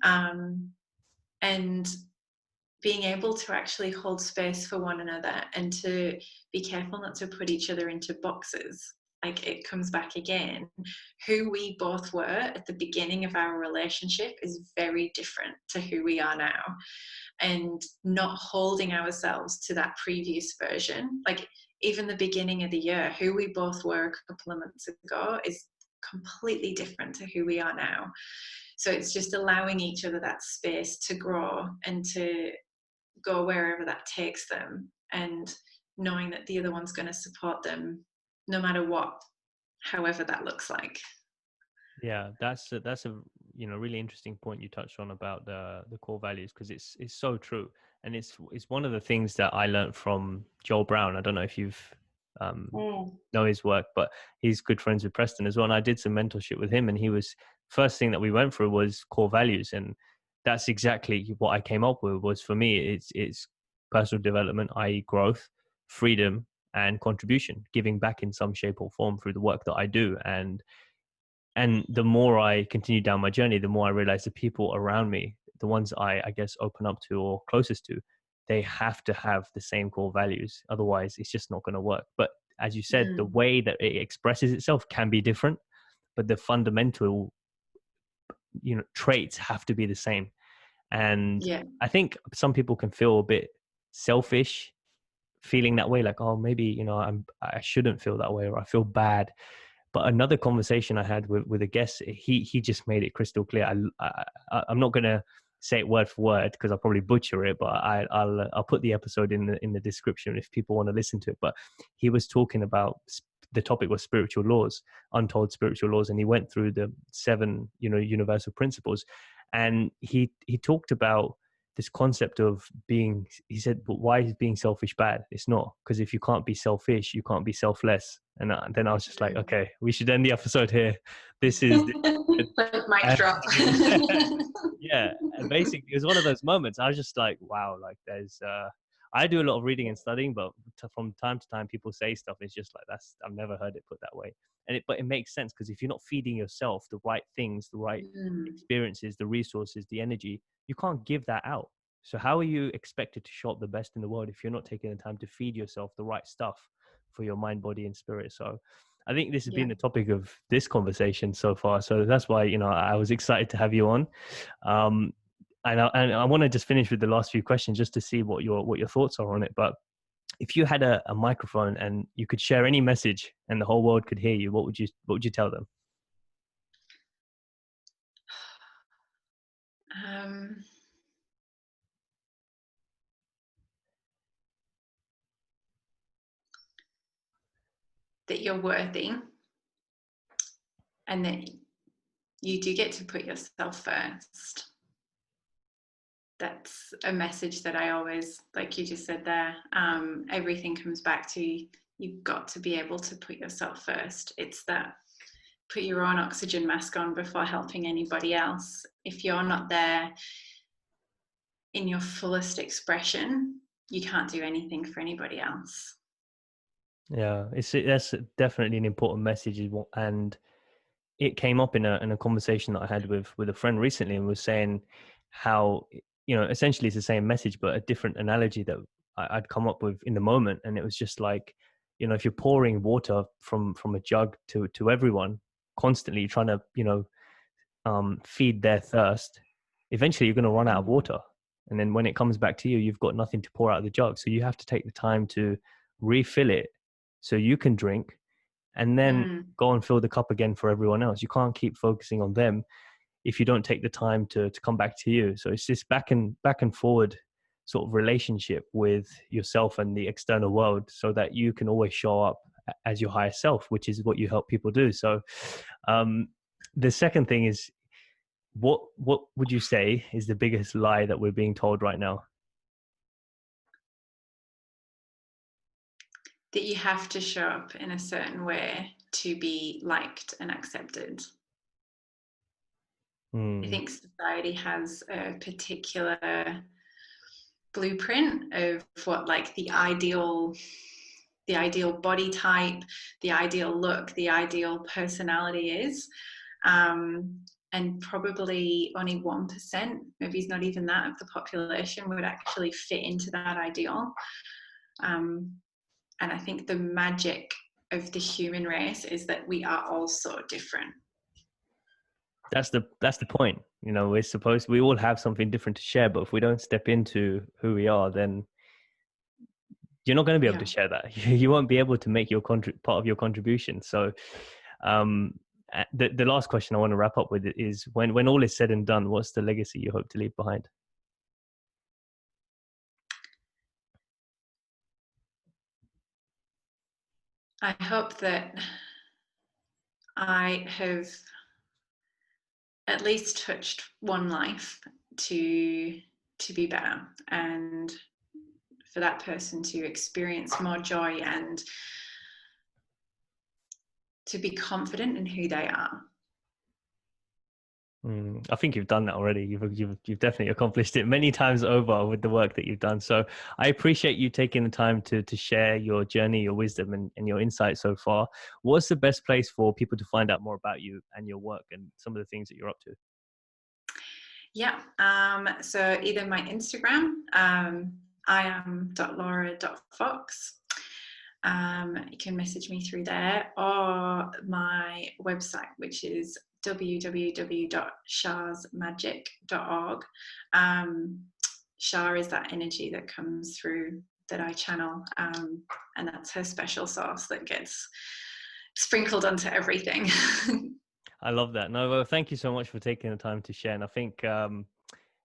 [SPEAKER 2] And being able to actually hold space for one another, and to be careful not to put each other into boxes. Like, it comes back again, who we both were at the beginning of our relationship is very different to who we are now, and not holding ourselves to that previous version. Like, even the beginning of the year, who we both were a couple of months ago is completely different to who we are now. So it's just allowing each other that space to grow and to go wherever that takes them, and knowing that the other one's going to support them no matter what, however that looks like.
[SPEAKER 1] Yeah, that's a really interesting point you touched on about the core values, because it's so true, and it's one of the things that I learned from Joel Brown. I don't know if you've know his work, but he's good friends with Preston as well. And I did some mentorship with him, and he was, first thing that we went through was core values, and that's exactly what I came up with. Was, for me, it's personal development, i.e. growth, freedom, and contribution, giving back in some shape or form through the work that I do. And the more I continue down my journey, the more I realize the people around me, the ones I guess open up to or closest to, they have to have the same core values. Otherwise, it's just not going to work. But as you said, the way that it expresses itself can be different, but the fundamental, traits have to be the same. And
[SPEAKER 2] Yeah.
[SPEAKER 1] I think some people can feel a bit selfish feeling that way, like, oh, maybe, I shouldn't feel that way, or I feel bad. But another conversation I had with a guest, he just made it crystal clear. I'm not going to say it word for word because I'll probably butcher it, but I'll put the episode in the description if people want to listen to it. But he was talking about, the topic was spiritual laws, untold spiritual laws, and he went through the 7 universal principles, and he talked about this concept of being, he said, but why is being selfish bad? It's not, because if you can't be selfish, you can't be selfless. And then I was just like, okay, we should end the episode here. This is
[SPEAKER 2] like mic drop.
[SPEAKER 1] yeah. And basically, it was one of those moments. I was just like, wow, like there's I do a lot of reading and studying, but from time to time, people say stuff. It's just like, I've never heard it put that way. But it makes sense, because if you're not feeding yourself the right things, the right
[SPEAKER 2] Mm.
[SPEAKER 1] experiences, the resources, the energy, you can't give that out. So how are you expected to show up the best in the world if you're not taking the time to feed yourself the right stuff for your mind, body, and spirit? So I think this has
[SPEAKER 2] Yeah.
[SPEAKER 1] been the topic of this conversation so far. So that's why, I was excited to have you on. Um, and I want to just finish with the last few questions just to see what your thoughts are on it. But if you had a microphone and you could share any message and the whole world could hear you, what would you tell them?
[SPEAKER 2] Um, that you're worthy, and that you do get to put yourself first. That's a message that I always, like you just said there, everything comes back to, you've got to be able to put yourself first. It's that, put your own oxygen mask on before helping anybody else. If you're not there in your fullest expression, you can't do anything for anybody else.
[SPEAKER 1] Yeah, that's definitely an important message, and it came up in a conversation that I had with a friend recently, and was saying how, essentially it's the same message but a different analogy that I'd come up with in the moment. And it was just like, if you're pouring water from a jug to everyone constantly, trying to feed their thirst, eventually you're going to run out of water. And then when it comes back to you, you've got nothing to pour out of the jug. So you have to take the time to refill it so you can drink, and then go and fill the cup again for everyone else. You can't keep focusing on them if you don't take the time to come back to you. So it's this back and forward sort of relationship with yourself and the external world, so that you can always show up as your higher self, which is what you help people do. So the second thing is, what would you say is the biggest lie that we're being told right now?
[SPEAKER 2] That you have to show up in a certain way to be liked and accepted. I think society has a particular blueprint of what, like, the ideal body type, the ideal look, the ideal personality is. And probably only 1%, maybe it's not even that, of the population would actually fit into that ideal. And I think the magic of the human race is that we are all so different.
[SPEAKER 1] That's the point. We all have something different to share, but if we don't step into who we are, then you're not going to be able to share that. You won't be able to make your part of your contribution. So the last question I want to wrap up with is, when all is said and done, what's the legacy you hope to leave behind?
[SPEAKER 2] I hope that I have at least touched one life to be better, and for that person to experience more joy and to be confident in who they are.
[SPEAKER 1] I think you've done that already. You've definitely accomplished it many times over with the work that you've done. So I appreciate you taking the time to share your journey, your wisdom, and your insights so far. What's the best place for people to find out more about you and your work and some of the things that you're up to?
[SPEAKER 2] Yeah. So either my Instagram, iam.laura.fox. You can message me through there, or my website, which is www.sharsmagic.org. Shar is that energy that comes through, that I channel, and that's her special sauce that gets sprinkled onto everything.
[SPEAKER 1] I love that. No, well, thank you so much for taking the time to share. And I think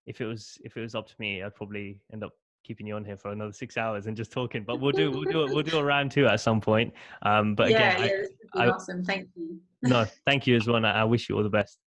[SPEAKER 1] if it was up to me, I'd probably end up keeping you on here for another 6 hours and just talking. But we'll do a round two at some point. But
[SPEAKER 2] Yeah,
[SPEAKER 1] again,
[SPEAKER 2] this would be awesome. Thank you.
[SPEAKER 1] no, thank you as well. And I wish you all the best.